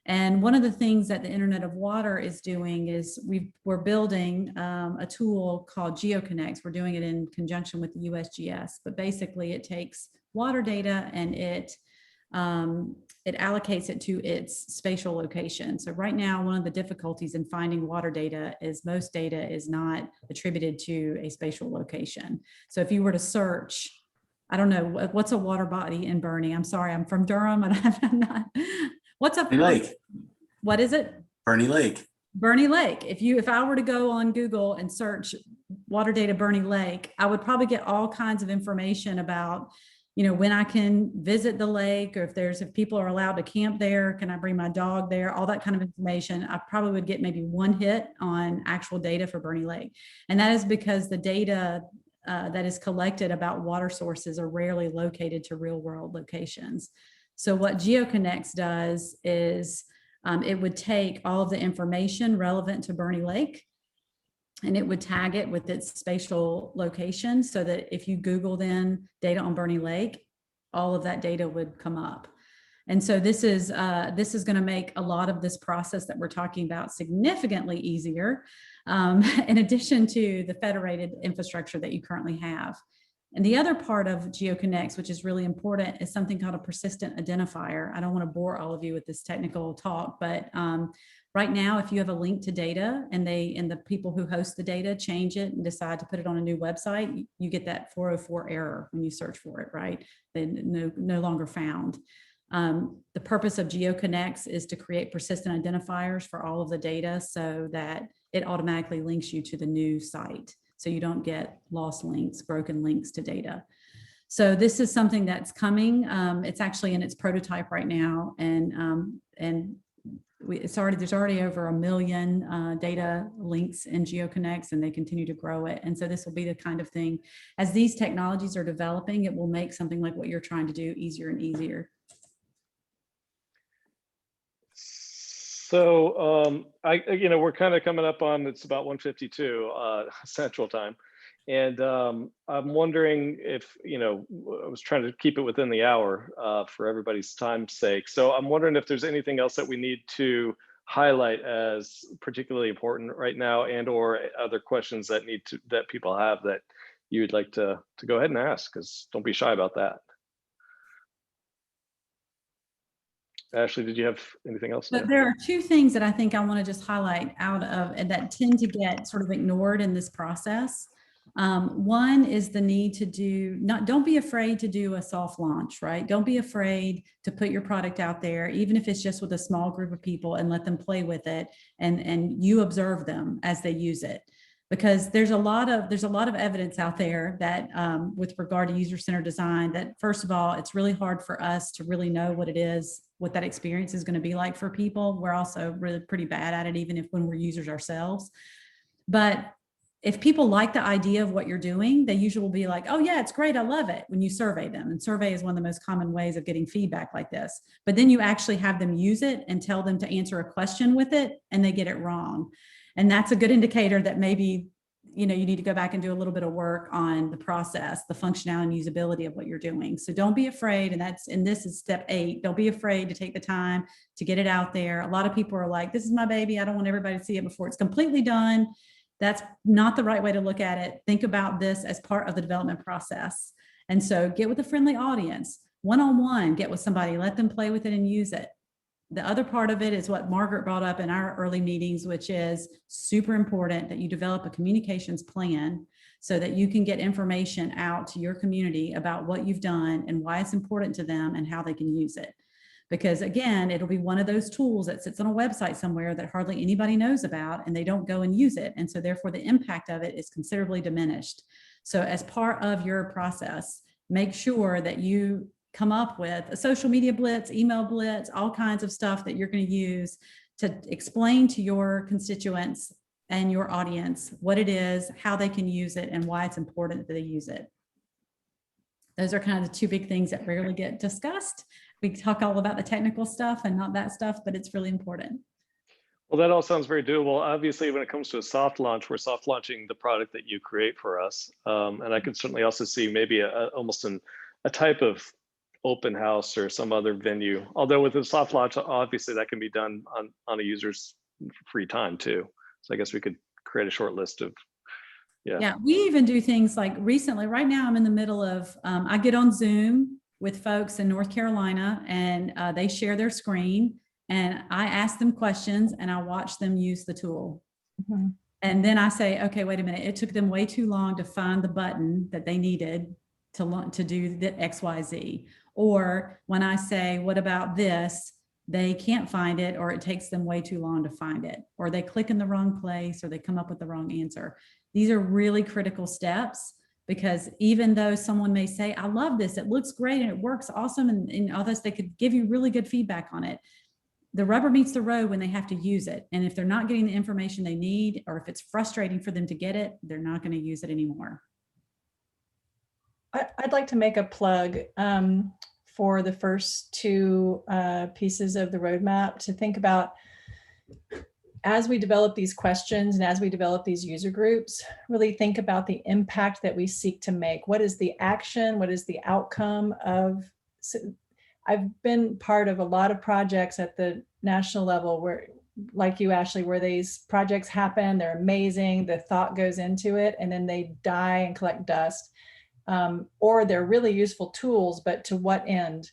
And one of the things that the Internet of Water is doing is we're building a tool called GeoConnects. We're doing it in conjunction with the USGS, but basically it takes water data and it allocates it to its spatial location. So right now, one of the difficulties in finding water data is most data is not attributed to a spatial location. So if you were to search, I don't know, what's a water body in Bernie? I'm sorry, I'm from Durham and I'm not. What's up? Lake. What is it? Bernie Lake. Bernie Lake. If I were to go on Google and search water data Bernie Lake, I would probably get all kinds of information about, when I can visit the lake, or if people are allowed to camp there, can I bring my dog there, all that kind of information. I probably would get maybe one hit on actual data for Bernie Lake. And that is because the data that is collected about water sources are rarely located to real world locations. So what GeoConnects does is it would take all of the information relevant to Bernie Lake, and it would tag it with its spatial location, so that if you Google then data on Bernie Lake, all of that data would come up. And so this is going to make a lot of this process that we're talking about significantly easier, in addition to the federated infrastructure that you currently have. And the other part of GeoConnects, which is really important, is something called a persistent identifier. I don't want to bore all of you with this technical talk, but right now, if you have a link to data and the people who host the data change it and decide to put it on a new website, you get that 404 error when you search for it, right? Then no longer found. The purpose of GeoConnects is to create persistent identifiers for all of the data, so that it automatically links you to the new site, so you don't get lost links, broken links to data. So this is something that's coming. It's actually in its prototype right now, and there's already over 1 million data links in GeoConnects, and they continue to grow it. And so this will be the kind of thing, as these technologies are developing, it will make something like what you're trying to do easier and easier. So we're kind of coming up on, it's about 1:52 Central Time. And I'm wondering if, I was trying to keep it within the hour for everybody's time's sake. So I'm wondering if there's anything else that we need to highlight as particularly important right now, and or other questions that that people have that you'd like to go ahead and ask, because don't be shy about that. Ashley, did you have anything else? But there are two things that I think I want to just highlight out of, and that tend to get sort of ignored in this process. One is the need to don't be afraid to do a soft launch, right? Don't be afraid to put your product out there, even if it's just with a small group of people, and let them play with it, and you observe them as they use it. Because there's a lot of evidence out there that with regard to user-centered design, that first of all, it's really hard for us to really know what that experience is going to be like for people. We're also really pretty bad at it, even when we're users ourselves. But if people like the idea of what you're doing, they usually will be like, oh yeah, it's great, I love it, when you survey them. And survey is one of the most common ways of getting feedback like this. But then you actually have them use it and tell them to answer a question with it, and they get it wrong. And that's a good indicator that maybe, you need to go back and do a little bit of work on the process, the functionality and usability of what you're doing. So don't be afraid. And this is step 8. Don't be afraid to take the time to get it out there. A lot of people are like, this is my baby, I don't want everybody to see it before it's completely done. That's not the right way to look at it. Think about this as part of the development process. And so get with a friendly audience, one-on-one, get with somebody, let them play with it and use it. The other part of it is what Margaret brought up in our early meetings, which is super important, that you develop a communications plan so that you can get information out to your community about what you've done and why it's important to them and how they can use it. Because again, it'll be one of those tools that sits on a website somewhere that hardly anybody knows about, and they don't go and use it. And so therefore the impact of it is considerably diminished. So as part of your process, make sure that you come up with a social media blitz, email blitz, all kinds of stuff that you're going to use to explain to your constituents and your audience what it is, how they can use it, and why it's important that they use it. Those are kind of the two big things that rarely get discussed. We talk all about the technical stuff and not that stuff, but it's really important. Well, that all sounds very doable. Obviously, when it comes to a soft launch, we're soft launching the product that you create for us. And I could certainly also see maybe almost a type of open house or some other venue. Although with a soft launch, obviously that can be done on a user's free time too. So I guess we could create a short list of, Yeah, we even do things like recently, right now I'm in the middle of, I get on Zoom with folks in North Carolina, and they share their screen, and I ask them questions and I watch them use the tool. Mm-hmm. And then I say, okay, wait a minute. It took them way too long to find the button that they needed to do the XYZ. Or when I say, what about this? they can't find it, or it takes them way too long to find it, or they click in the wrong place, or they come up with the wrong answer. These are really critical steps, because even though someone may say, I love this, it looks great and it works awesome, and all this, they could give you really good feedback on it. The rubber meets the road when they have to use it. And if they're not getting the information they need, or if it's frustrating for them to get it, they're not going to use it anymore. I'd like to make a plug for the first two pieces of the roadmap to think about as we develop these questions and as we develop these user groups, really think about the impact that we seek to make. What is the action? What is the outcome of? I've been part of a lot of projects at the national level where, like you, Ashley, where these projects happen, they're amazing, the thought goes into it, and then they die and collect dust. Or they're really useful tools, but to what end?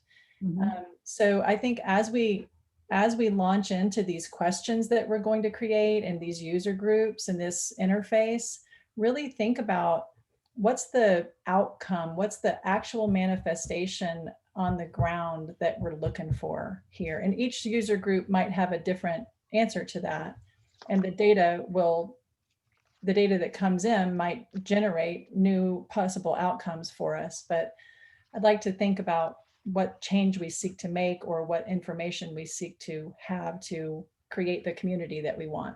So I think as we launch into these questions that we're going to create and these user groups and this interface, really think about what's the outcome, what's the actual manifestation on the ground that we're looking for here. And each user group might have a different answer to that. And the data that comes in might generate new possible outcomes for us. But I'd like to think about what change we seek to make, or what information we seek to have to create the community that we want.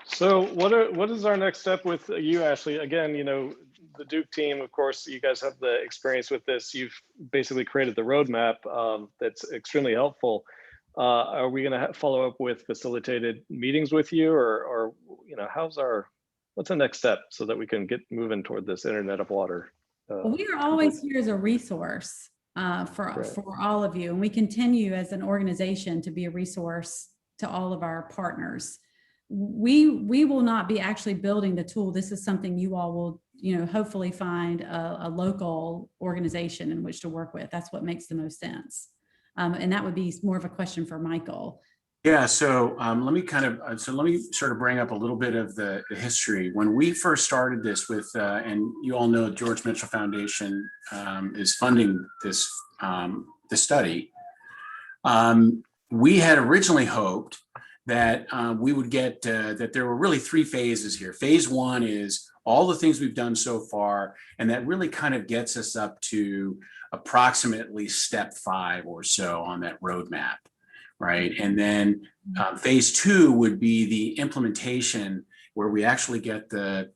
So what is our next step with you, Ashley? Again, you know, the Duke team, of course, you guys have the experience with this. You've basically created the roadmap that's extremely helpful. Are we going to follow up with facilitated meetings with you, or you know, what's the next step so that we can get moving toward this Internet of Water? We are always here as a resource for all of you, and we continue as an organization to be a resource to all of our partners. We will not be actually building the tool. This is something you all will, you know, hopefully find a local organization in which to work with. That's what makes the most sense. And that would be more of a question for Michael. Yeah, so let me sort of bring up a little bit of the history. When we first started this with, and you all know George Mitchell Foundation is funding this study. We had originally hoped that we would get that there were really three phases here. Phase one is all the things we've done so far, and that really kind of gets us up to approximately step 5 or so on that roadmap, right? And then phase 2 would be the implementation, where we actually get the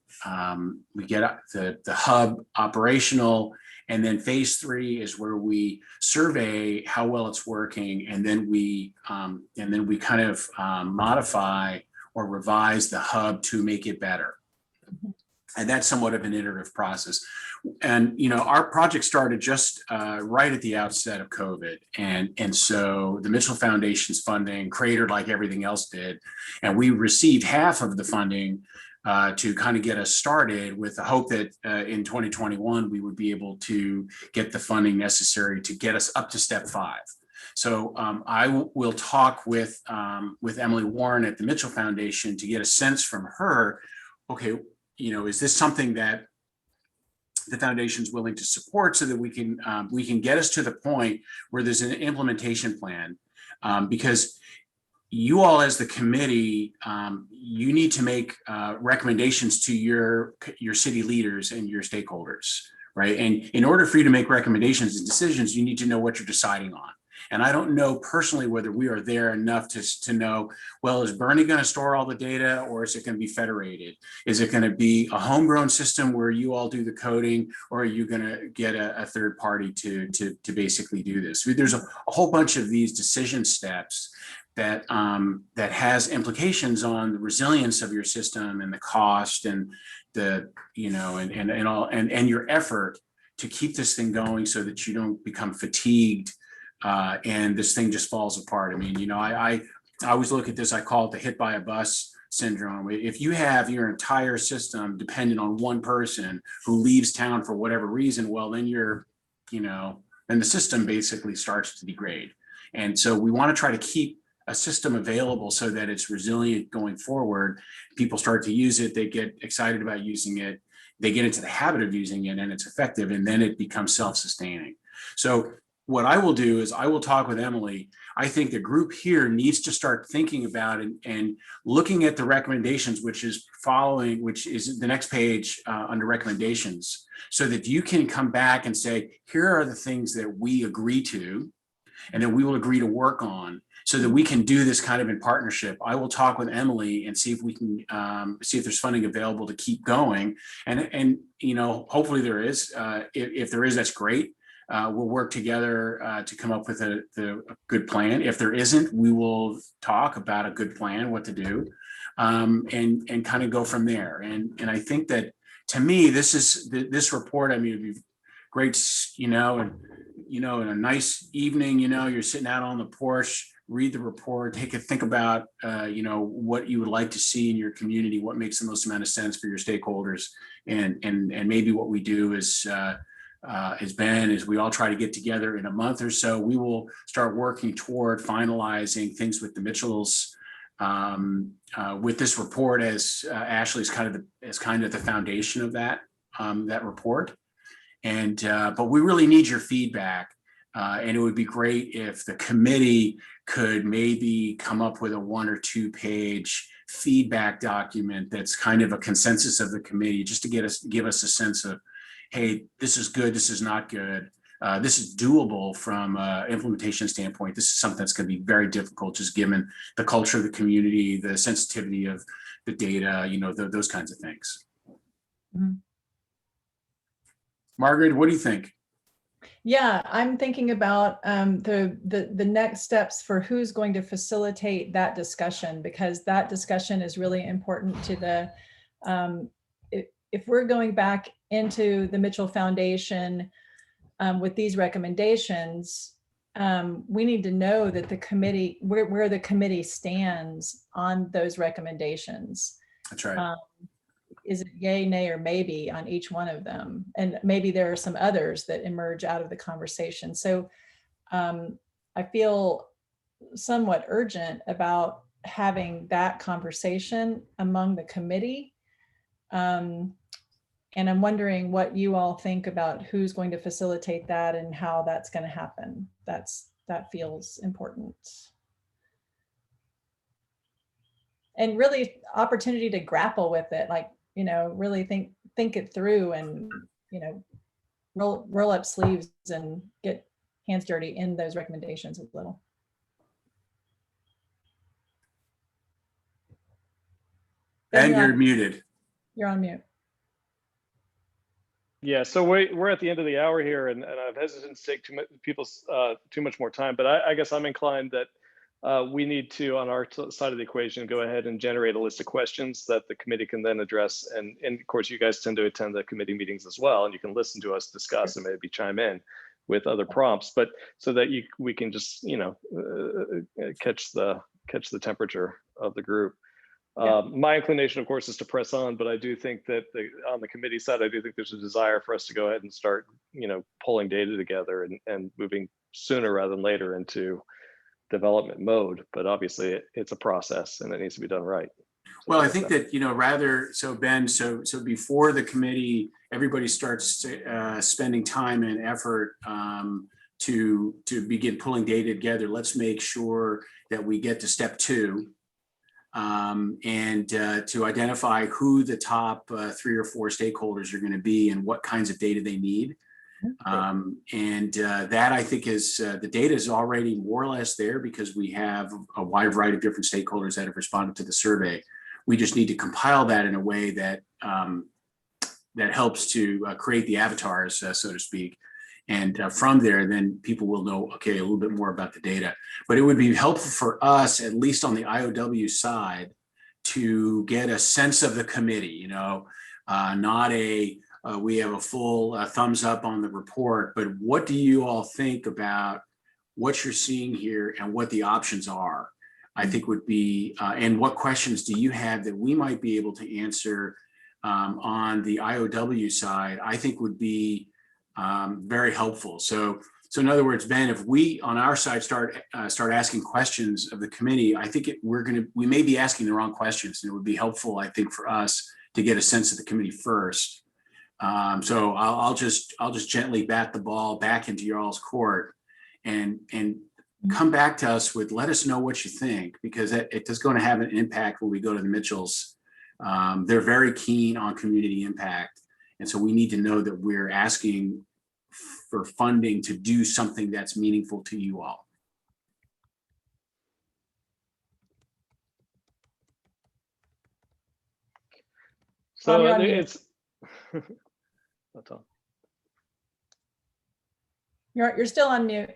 hub operational. And then phase 3 is where we survey how well it's working, and then we kind of modify or revise the hub to make it better. And that's somewhat of an iterative process. And you know, our project started just right at the outset of COVID, and so the Mitchell Foundation's funding cratered like everything else did, and we received half of the funding to kind of get us started, with the hope that in 2021 we would be able to get the funding necessary to get us up to step 5. So I will talk with Emily Warren at the Mitchell Foundation to get a sense from her. Okay, you know, is this something that the foundation's willing to support, so that we can get us to the point where there's an implementation plan, because you all as the committee, you need to make recommendations to your city leaders and your stakeholders, right? And in order for you to make recommendations and decisions, you need to know what you're deciding on. And I don't know personally whether we are there enough to know, well, is Bernie going to store all the data, or is it going to be federated? Is it going to be a homegrown system where you all do the coding, or are you going to get a third party to basically do this? There's a whole bunch of these decision steps that has implications on the resilience of your system and the cost and the, you know, and your effort to keep this thing going so that you don't become fatigued and this thing just falls apart. I mean, you know, I always look at this, I call it the hit by a bus syndrome. If you have your entire system dependent on one person who leaves town for whatever reason, well, then then the system basically starts to degrade. And so we want to try to keep a system available so that it's resilient going forward. People start to use it, they get excited about using it, they get into the habit of using it, and it's effective, and then it becomes self-sustaining. So what I will do is I will talk with Emily. I think the group here needs to start thinking about and looking at the recommendations, which is the next page under recommendations, so that you can come back and say, here are the things that we agree to and that we will agree to work on, so that we can do this kind of in partnership. I will talk with Emily and see if we can see if there's funding available to keep going. And you know, hopefully there is. If there is, that's great. We'll work together to come up with a good plan. If there isn't, we will talk about a good plan, what to do, and kind of go from there. And I think that, to me, this report, I mean, it'd be great, in a nice evening, you're sitting out on the porch, read the report, think about, what you would like to see in your community, what makes the most amount of sense for your stakeholders. And maybe what we do is we all try to get together in a month or so. We will start working toward finalizing things with the Mitchells, with this report, as Ashley is kind of the foundation of that report. But we really need your feedback. And it would be great if the committee could maybe come up with a 1 or 2 page feedback document that's kind of a consensus of the committee, just to give us a sense of, hey, this is good, this is not good, this is doable from an implementation standpoint. This is something that's going to be very difficult, just given the culture of the community, the sensitivity of the data, those kinds of things. Mhm. Margaret, what do you think? Yeah, I'm thinking about the next steps for who's going to facilitate that discussion, because that discussion is really important to the, if we're going back into the Mitchell Foundation with these recommendations, we need to know that the committee, where the committee stands on those recommendations. That's right. Is it yay, nay, or maybe on each one of them? And maybe there are some others that emerge out of the conversation. So I feel somewhat urgent about having that conversation among the committee. And I'm wondering what you all think about who's going to facilitate that and how that's going to happen. That feels important. And really opportunity to grapple with it, like, really think it through, and, roll up sleeves and get hands dirty in those recommendations a little. Ben, you're muted. You're on mute. Yeah, so we're at the end of the hour here, and I'm hesitant to take too much more time, but I guess I'm inclined that we need to, on our side of the equation, go ahead and generate a list of questions that the committee can then address. And of course, you guys tend to attend the committee meetings as well, and you can listen to us discuss and maybe chime in with other prompts, but so that we can just catch the temperature of the group. My inclination, of course, is to press on, but I do think that on the committee side, I do think there's a desire for us to go ahead and start, pulling data together and moving sooner rather than later into development mode. But obviously it's a process and it needs to be done right. Well, I think that, Ben, so before the committee, everybody starts spending time and effort to begin pulling data together, let's make sure that we get to step 2 and to identify who the top 3 or 4 stakeholders are going to be and what kinds of data they need. That, I think, is the data is already more or less there, because we have a wide variety of different stakeholders that have responded to the survey. We just need to compile that in a way that that helps to create the avatars, so to speak. And from there, then people will know, okay, a little bit more about the data. But it would be helpful for us, at least on the IOW side, to get a sense of the committee, not we have a full thumbs up on the report, but what do you all think about what you're seeing here and what the options are? I think would be, and what questions do you have that we might be able to answer on the IOW side, I think would be very helpful. So in other words, Ben, if we on our side start asking questions of the committee, I think we may be asking the wrong questions, and it would be helpful, I think, for us to get a sense of the committee first. So I'll just gently bat the ball back into y'all's court and come back to us with, let us know what you think, because it is going to have an impact when we go to the Mitchells. They're very keen on community impact. And so we need to know that we're asking for funding to do something that's meaningful to you all. So Tom, you're on mute. it's. Oh, Tom. You're still on mute.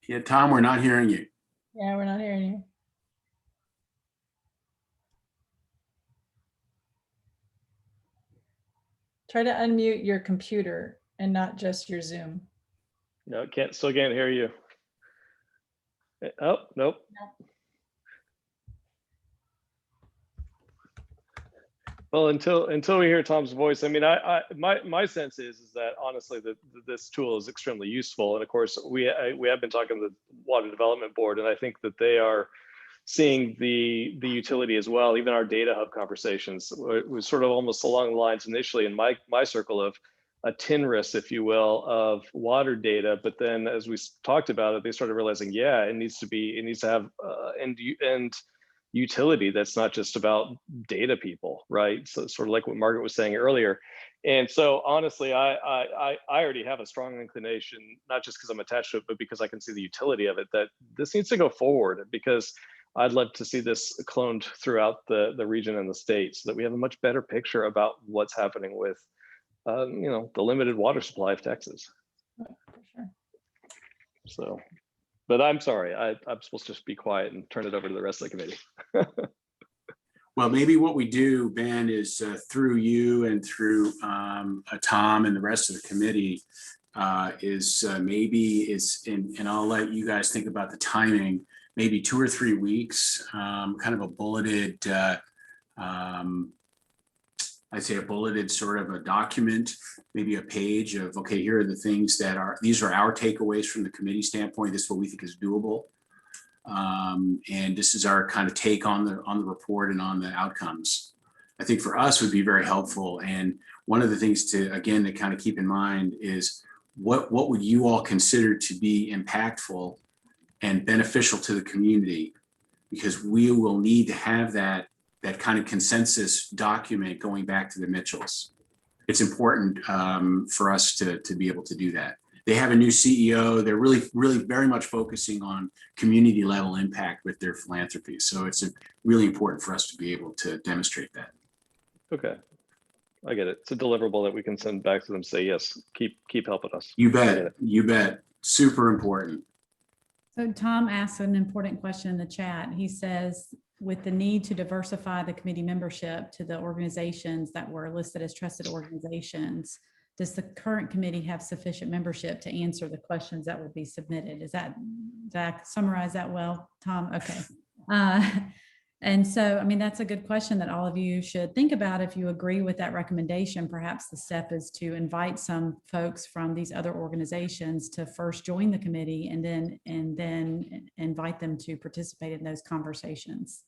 Yeah, Tom, we're not hearing you. Yeah, we're not hearing you. Try to unmute your computer and not just your Zoom. No, still can't hear you. Oh, nope. Well, until we hear Tom's voice, I mean, my sense is that honestly, this tool is extremely useful. And of course, we have been talking to the Water Development Board, and I think that they are seeing the utility as well. Even our data hub conversations was sort of almost along the lines initially in my circle of a TINRIS, if you will, of water data. But then as we talked about it, they started realizing, yeah, it needs to have end utility that's not just about data people, right? So sort of like what Margaret was saying earlier. And so honestly, I already have a strong inclination, not just because I'm attached to it, but because I can see the utility of it, that this needs to go forward, because I'd love to see this cloned throughout the region and the state so that we have a much better picture about what's happening with the limited water supply of Texas. For sure. So, but I'm sorry, I'm supposed to just be quiet and turn it over to the rest of the committee. Well, maybe what we do, Ben, is through you and through Tom and the rest of the committee and I'll let you guys think about the timing, maybe 2 or 3 weeks, kind of a bulleted, I'd say a bulleted sort of a document, maybe a page of, okay, here are the things these are our takeaways from the committee standpoint. This is what we think is doable. And this is our kind of take on the report and on the outcomes. I think for us would be very helpful. And one of the things to kind of keep in mind is what would you all consider to be impactful and beneficial to the community? Because we will need to have that kind of consensus document going back to the Mitchells. It's important for us to be able to do that. They have a new CEO. They're really, really very much focusing on community level impact with their philanthropy. So it's really important for us to be able to demonstrate that. Okay, I get it. It's a deliverable that we can send back to them, say, yes, keep helping us. You bet, you bet. Super important. So Tom asked an important question in the chat. He says, with the need to diversify the committee membership to the organizations that were listed as trusted organizations, does the current committee have sufficient membership to answer the questions that will be submitted? Did I summarize that well, Tom? Okay. And so, I mean, that's a good question that all of you should think about. If you agree with that recommendation, perhaps the step is to invite some folks from these other organizations to first join the committee and then invite them to participate in those conversations.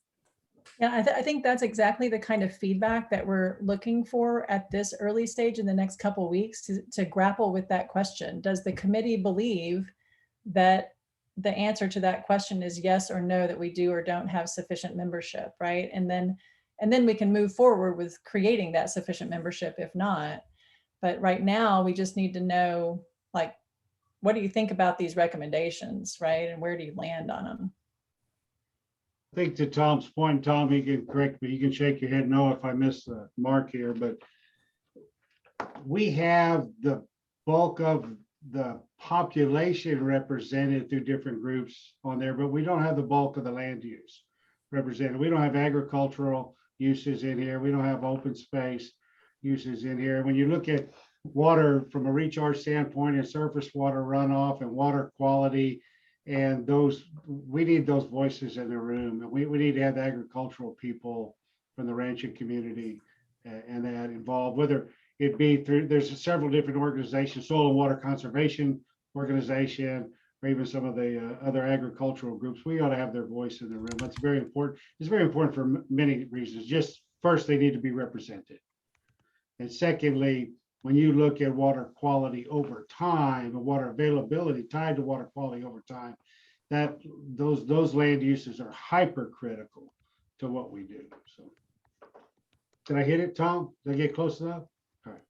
Yeah, I think that's exactly the kind of feedback that we're looking for at this early stage in the next couple of weeks to grapple with that question. Does the committee believe that the answer to that question is yes or no, that we do or don't have sufficient membership, right? And then we can move forward with creating that sufficient membership if not. But right now we just need to know, like, what do you think about these recommendations, right? And where do you land on them? I think to Tom's point, Tom, you can correct me, you can shake your head no if I miss the mark here, but we have the bulk of the population represented through different groups on there, but we don't have the bulk of the land use represented. We don't have agricultural uses in here. We don't have open space uses in here. When you look at water from a recharge standpoint and surface water runoff and water quality, and those, we need those voices in the room, and we need to have the agricultural people from the ranching community and that involved, whether it be through, there's several different organizations, soil and water conservation organization, or even some of the other agricultural groups. We ought to have their voice in the room. That's very important. It's very important for many reasons. Just first, they need to be represented. And secondly, when you look at water quality over time and water availability tied to water quality over time, that those land uses are hypercritical to what we do. So did I hit it, Tom? Did I get close enough? All right.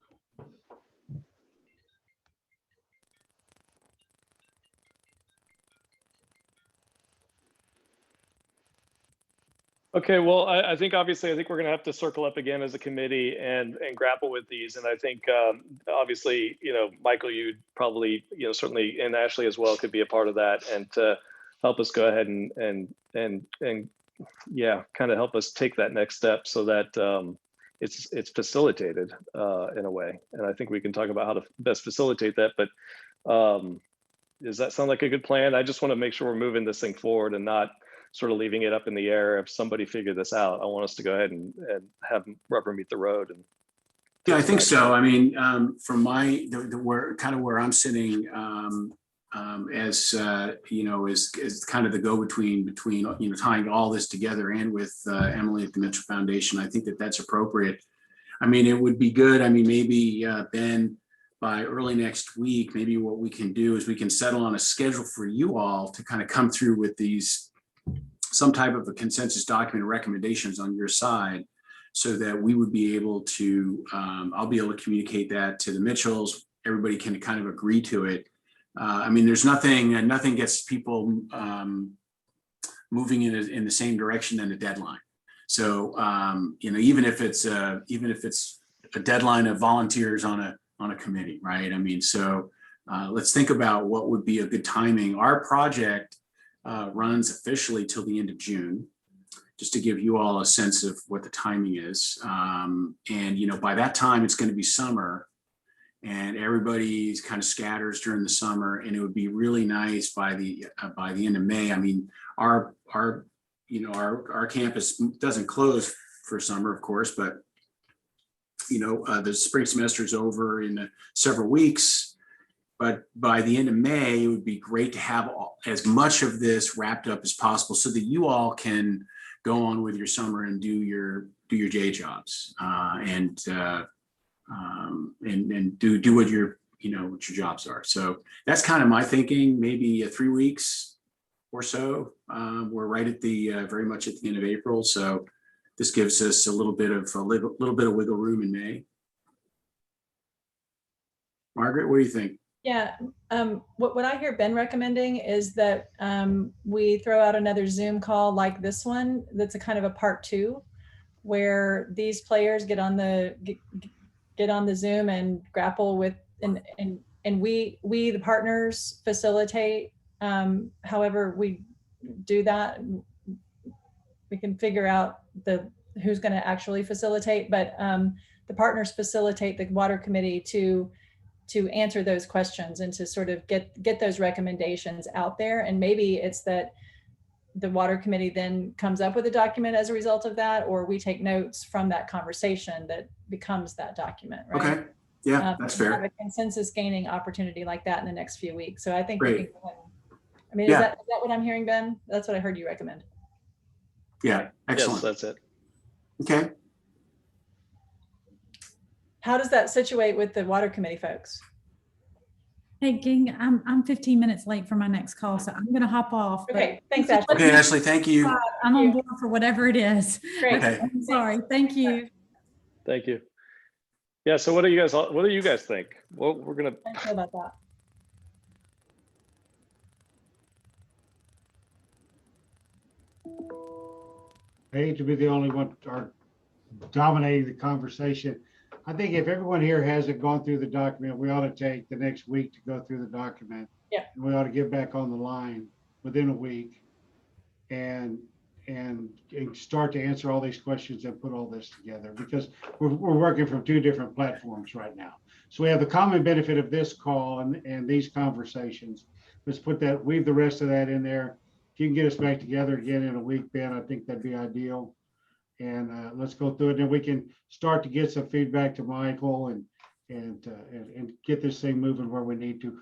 Okay, well, I think obviously, I think we're going to have to circle up again as a committee and grapple with these. And I think obviously, Michael, you'd probably, certainly, and Ashley as well could be a part of that and to help us go ahead and yeah, kind of help us take that next step so that it's facilitated in a way. And I think we can talk about how to best facilitate that. But does that sound like a good plan? I just want to make sure we're moving this thing forward and not sort of leaving it up in the air. If somebody figured this out, I want us to go ahead and have rubber meet the road. And Yeah, I think so. I mean, from where I'm sitting, as is kind of the go-between between tying all this together and with Emily at the Mitchell Foundation. I think that that's appropriate. I mean, it would be good. I mean, maybe Ben, by early next week, maybe what we can do is we can settle on a schedule for you all to kind of come through with some type of a consensus document recommendations on your side, so that we would be able to, I'll be able to communicate that to the Mitchells. Everybody can kind of agree to it. I mean, there's nothing gets people moving in the same direction than a deadline. So, even if it's a deadline of volunteers on a committee, right? I mean, so let's think about what would be a good timing. Our project runs officially till the end of June, just to give you all a sense of what the timing is. And, by that time, it's going to be summer and everybody's kind of scatters during the summer. And it would be really nice by the end of May. I mean, our campus doesn't close for summer, of course, but, the spring semester is over in several weeks. But by the end of May, it would be great to have as much of this wrapped up as possible so that you all can go on with your summer and do your day jobs and do what your jobs are. So that's kind of my thinking. Maybe 3 weeks or so. We're right at very much at the end of April, so this gives us a little bit of wiggle room in May. Margaret, what do you think? Yeah, what I hear Ben recommending is that we throw out another Zoom call like this one. That's a kind of a part 2, where these players get on the Zoom and grapple with and we the partners facilitate. However we do that, we can figure out who's going to actually facilitate, but the partners facilitate the water committee to answer those questions and to sort of get those recommendations out there. And maybe it's that the water committee then comes up with a document as a result of that, or we take notes from that conversation that becomes that document, right? Okay, yeah, that's fair. Have a consensus gaining opportunity like that in the next few weeks. So I think Great. we can go ahead. I mean, Yeah. is that what I'm hearing, Ben? That's what I heard you recommend. Yeah, excellent. Yes, that's it. Okay. How does that situate with the water committee folks? Hey, gang, I'm 15 minutes late for my next call, so I'm gonna hop off. but Okay, thanks, Ashley. Okay, Ashley, thank you. I'm on board for whatever it is. Great. Okay. I'm sorry. Thank you. Thank you. Yeah. So what do you guys think? Well, we're going to, I feel about that. I hate to be the only one dominating the conversation. I think if everyone here hasn't gone through the document, we ought to take the next week to go through the document. Yeah. And we ought to get back on the line within a week and start to answer all these questions and put all this together, because we're working from 2 different platforms right now. So we have the common benefit of this call and these conversations. Let's weave the rest of that in there. If you can get us back together again in a week, Ben, I think that'd be ideal. And let's go through it. And we can start to get some feedback to Michael and get this thing moving where we need to.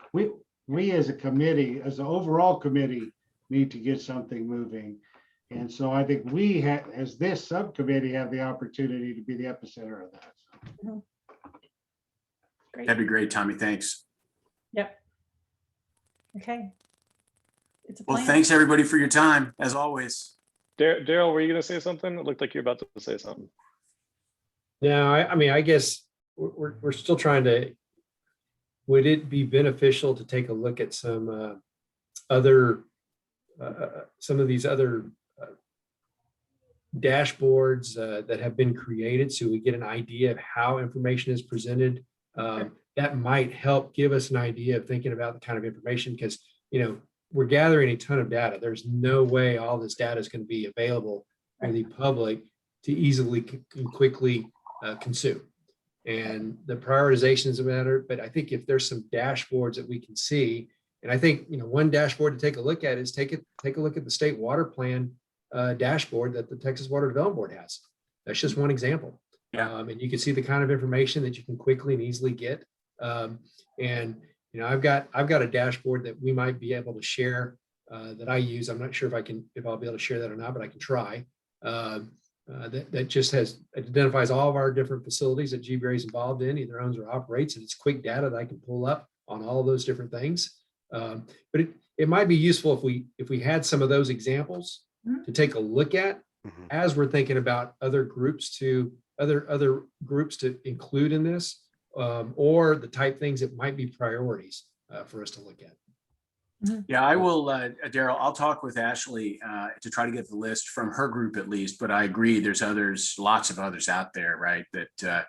We as a committee, as an overall committee, need to get something moving. And so I think we as this subcommittee have the opportunity to be the epicenter of that. Mhm. Great. That'd be great, Tommy. Thanks. Yep. Okay. It's a Well, plan. thanks everybody for your time, as always. Daryl, were you gonna say something? It looked like you're about to say something. No, I mean, I guess we're still trying to, would it be beneficial to take a look at some other, some of these other dashboards that have been created so we get an idea of how information is presented? That might help give us an idea of thinking about the kind of information, because, we're gathering a ton of data. There's no way all this data is going to be available for the public to easily and quickly consume. And the prioritization is a matter, but I think if there's some dashboards that we can see, and I think, one dashboard to take a look at is take a look at the state water plan dashboard that the Texas Water Development Board has. That's just one example. Yeah. And you can see the kind of information that you can quickly and easily get. And I've got a dashboard that we might be able to share that I use. I'm not sure if I'll be able to share that or not, but I can try. That just identifies all of our different facilities that GBRA is involved in, either owns or operates, and it's quick data that I can pull up on all of those different things. But it might be useful if we had some of those examples to take a look at as we're thinking about other groups to include in this, or the type things that might be priorities for us to look at. Yeah, I will, Daryl, I'll talk with Ashley to try to get the list from her group at least, but I agree, there's lots of others out there, right? That,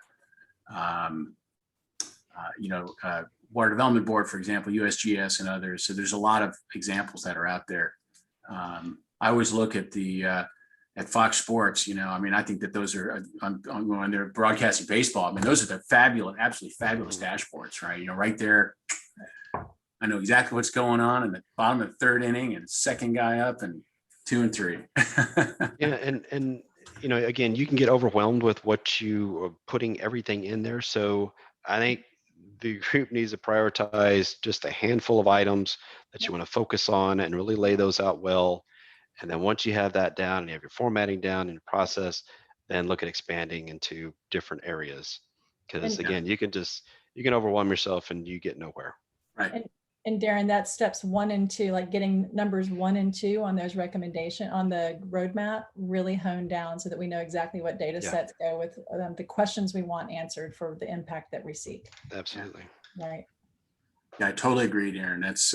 Water Development Board, for example, USGS and others. So there's a lot of examples that are out there. I always look at at Fox Sports, I think that those are when they're broadcasting baseball. Those are the fabulous, absolutely fabulous dashboards, right? Right there. I know exactly what's going on in the bottom of the third inning and second guy up and 2 and 3. Yeah, and again, you can get overwhelmed with what you are putting everything in there. So I think the group needs to prioritize just a handful of items that you want to focus on and really lay those out well. And then once you have that down and you have your formatting down and your process, then look at expanding into different areas. Because again, you can overwhelm yourself and you get nowhere. Right. And Darren, that's steps 1 and 2, like getting numbers 1 and 2 on those on the roadmap, really honed down so that we know exactly what data sets go with the questions we want answered for the impact that we seek. Absolutely. Right. Yeah, I totally agree, Darren. That's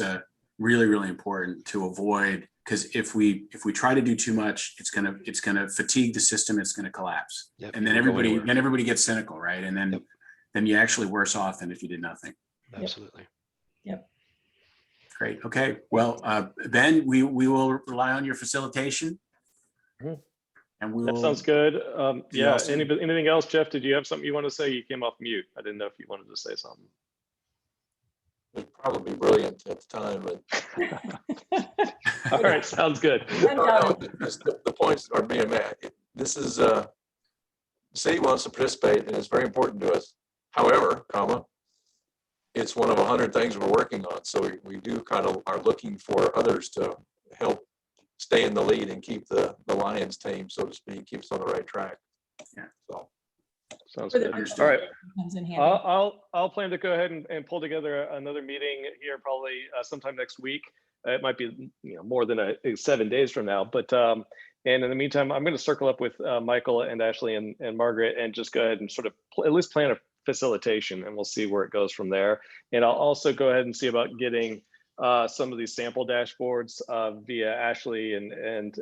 really, really important to avoid, because if we try to do too much, it's gonna fatigue the system. It's gonna collapse, and then everybody gets cynical, right? And then you're actually worse off than if you did nothing. Absolutely. Yep. Great. Okay. Well, Ben, we will rely on your facilitation. And we will. That sounds good. Yeah. awesome. Anything else, Jeff? Did you have something you want to say? You came off mute. I didn't know if you wanted to say something. It'd probably be brilliant at the time, but All right. Sounds good. just the points are being made. This is the city wants to participate, and it's very important to us. However, it's one of 100 things we're working on. So we do kind of are looking for others to help stay in the lead and keep the Lions team, so to speak, keeps on the right track. Yeah. So Sounds good. Understood. All right. Comes in handy. I'll plan to go ahead and pull together another meeting here probably sometime next week. It might be more than 7 days from now, but and in the meantime, I'm going to circle up with Michael and Ashley and Margaret and just go ahead and sort of at least plan a facilitation, and we'll see where it goes from there. And I'll also go ahead and see about getting some of these sample dashboards via Ashley and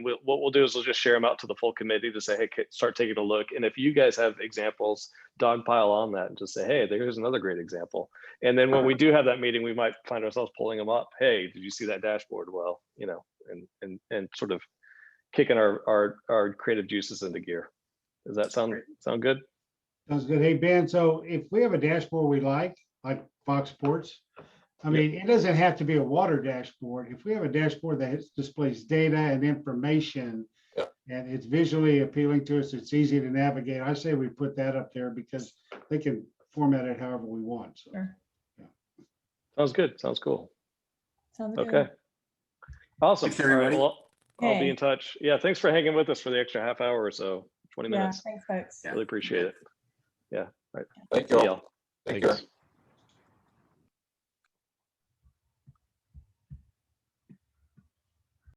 what we'll do is we'll just share them out to the full committee to say, hey, start taking a look. And if you guys have examples, dogpile on that and just say, hey, there's another great example. And then when we do have that meeting, we might find ourselves pulling them up. Hey, did you see that dashboard? Well, and sort of kicking our creative juices into gear. Does that sound good? Sounds good. Hey, Ben, so if we have a dashboard we like Fox Sports, it doesn't have to be a water dashboard. If we have a dashboard that displays data and information and it's visually appealing to us, it's easy to navigate, I say we put that up there because they can format it however we want. So, Sure. Sounds good. Sounds cool. Sounds good. Okay. Awesome. Thanks, everybody. All right, well, I'll be Okay. in touch. Yeah. Thanks for hanging with us for the extra half hour or so, 20 Yeah, minutes. thanks, folks. Yeah. Really appreciate it. Yeah. All right. thank See you y'all. all. Take Thanks. care.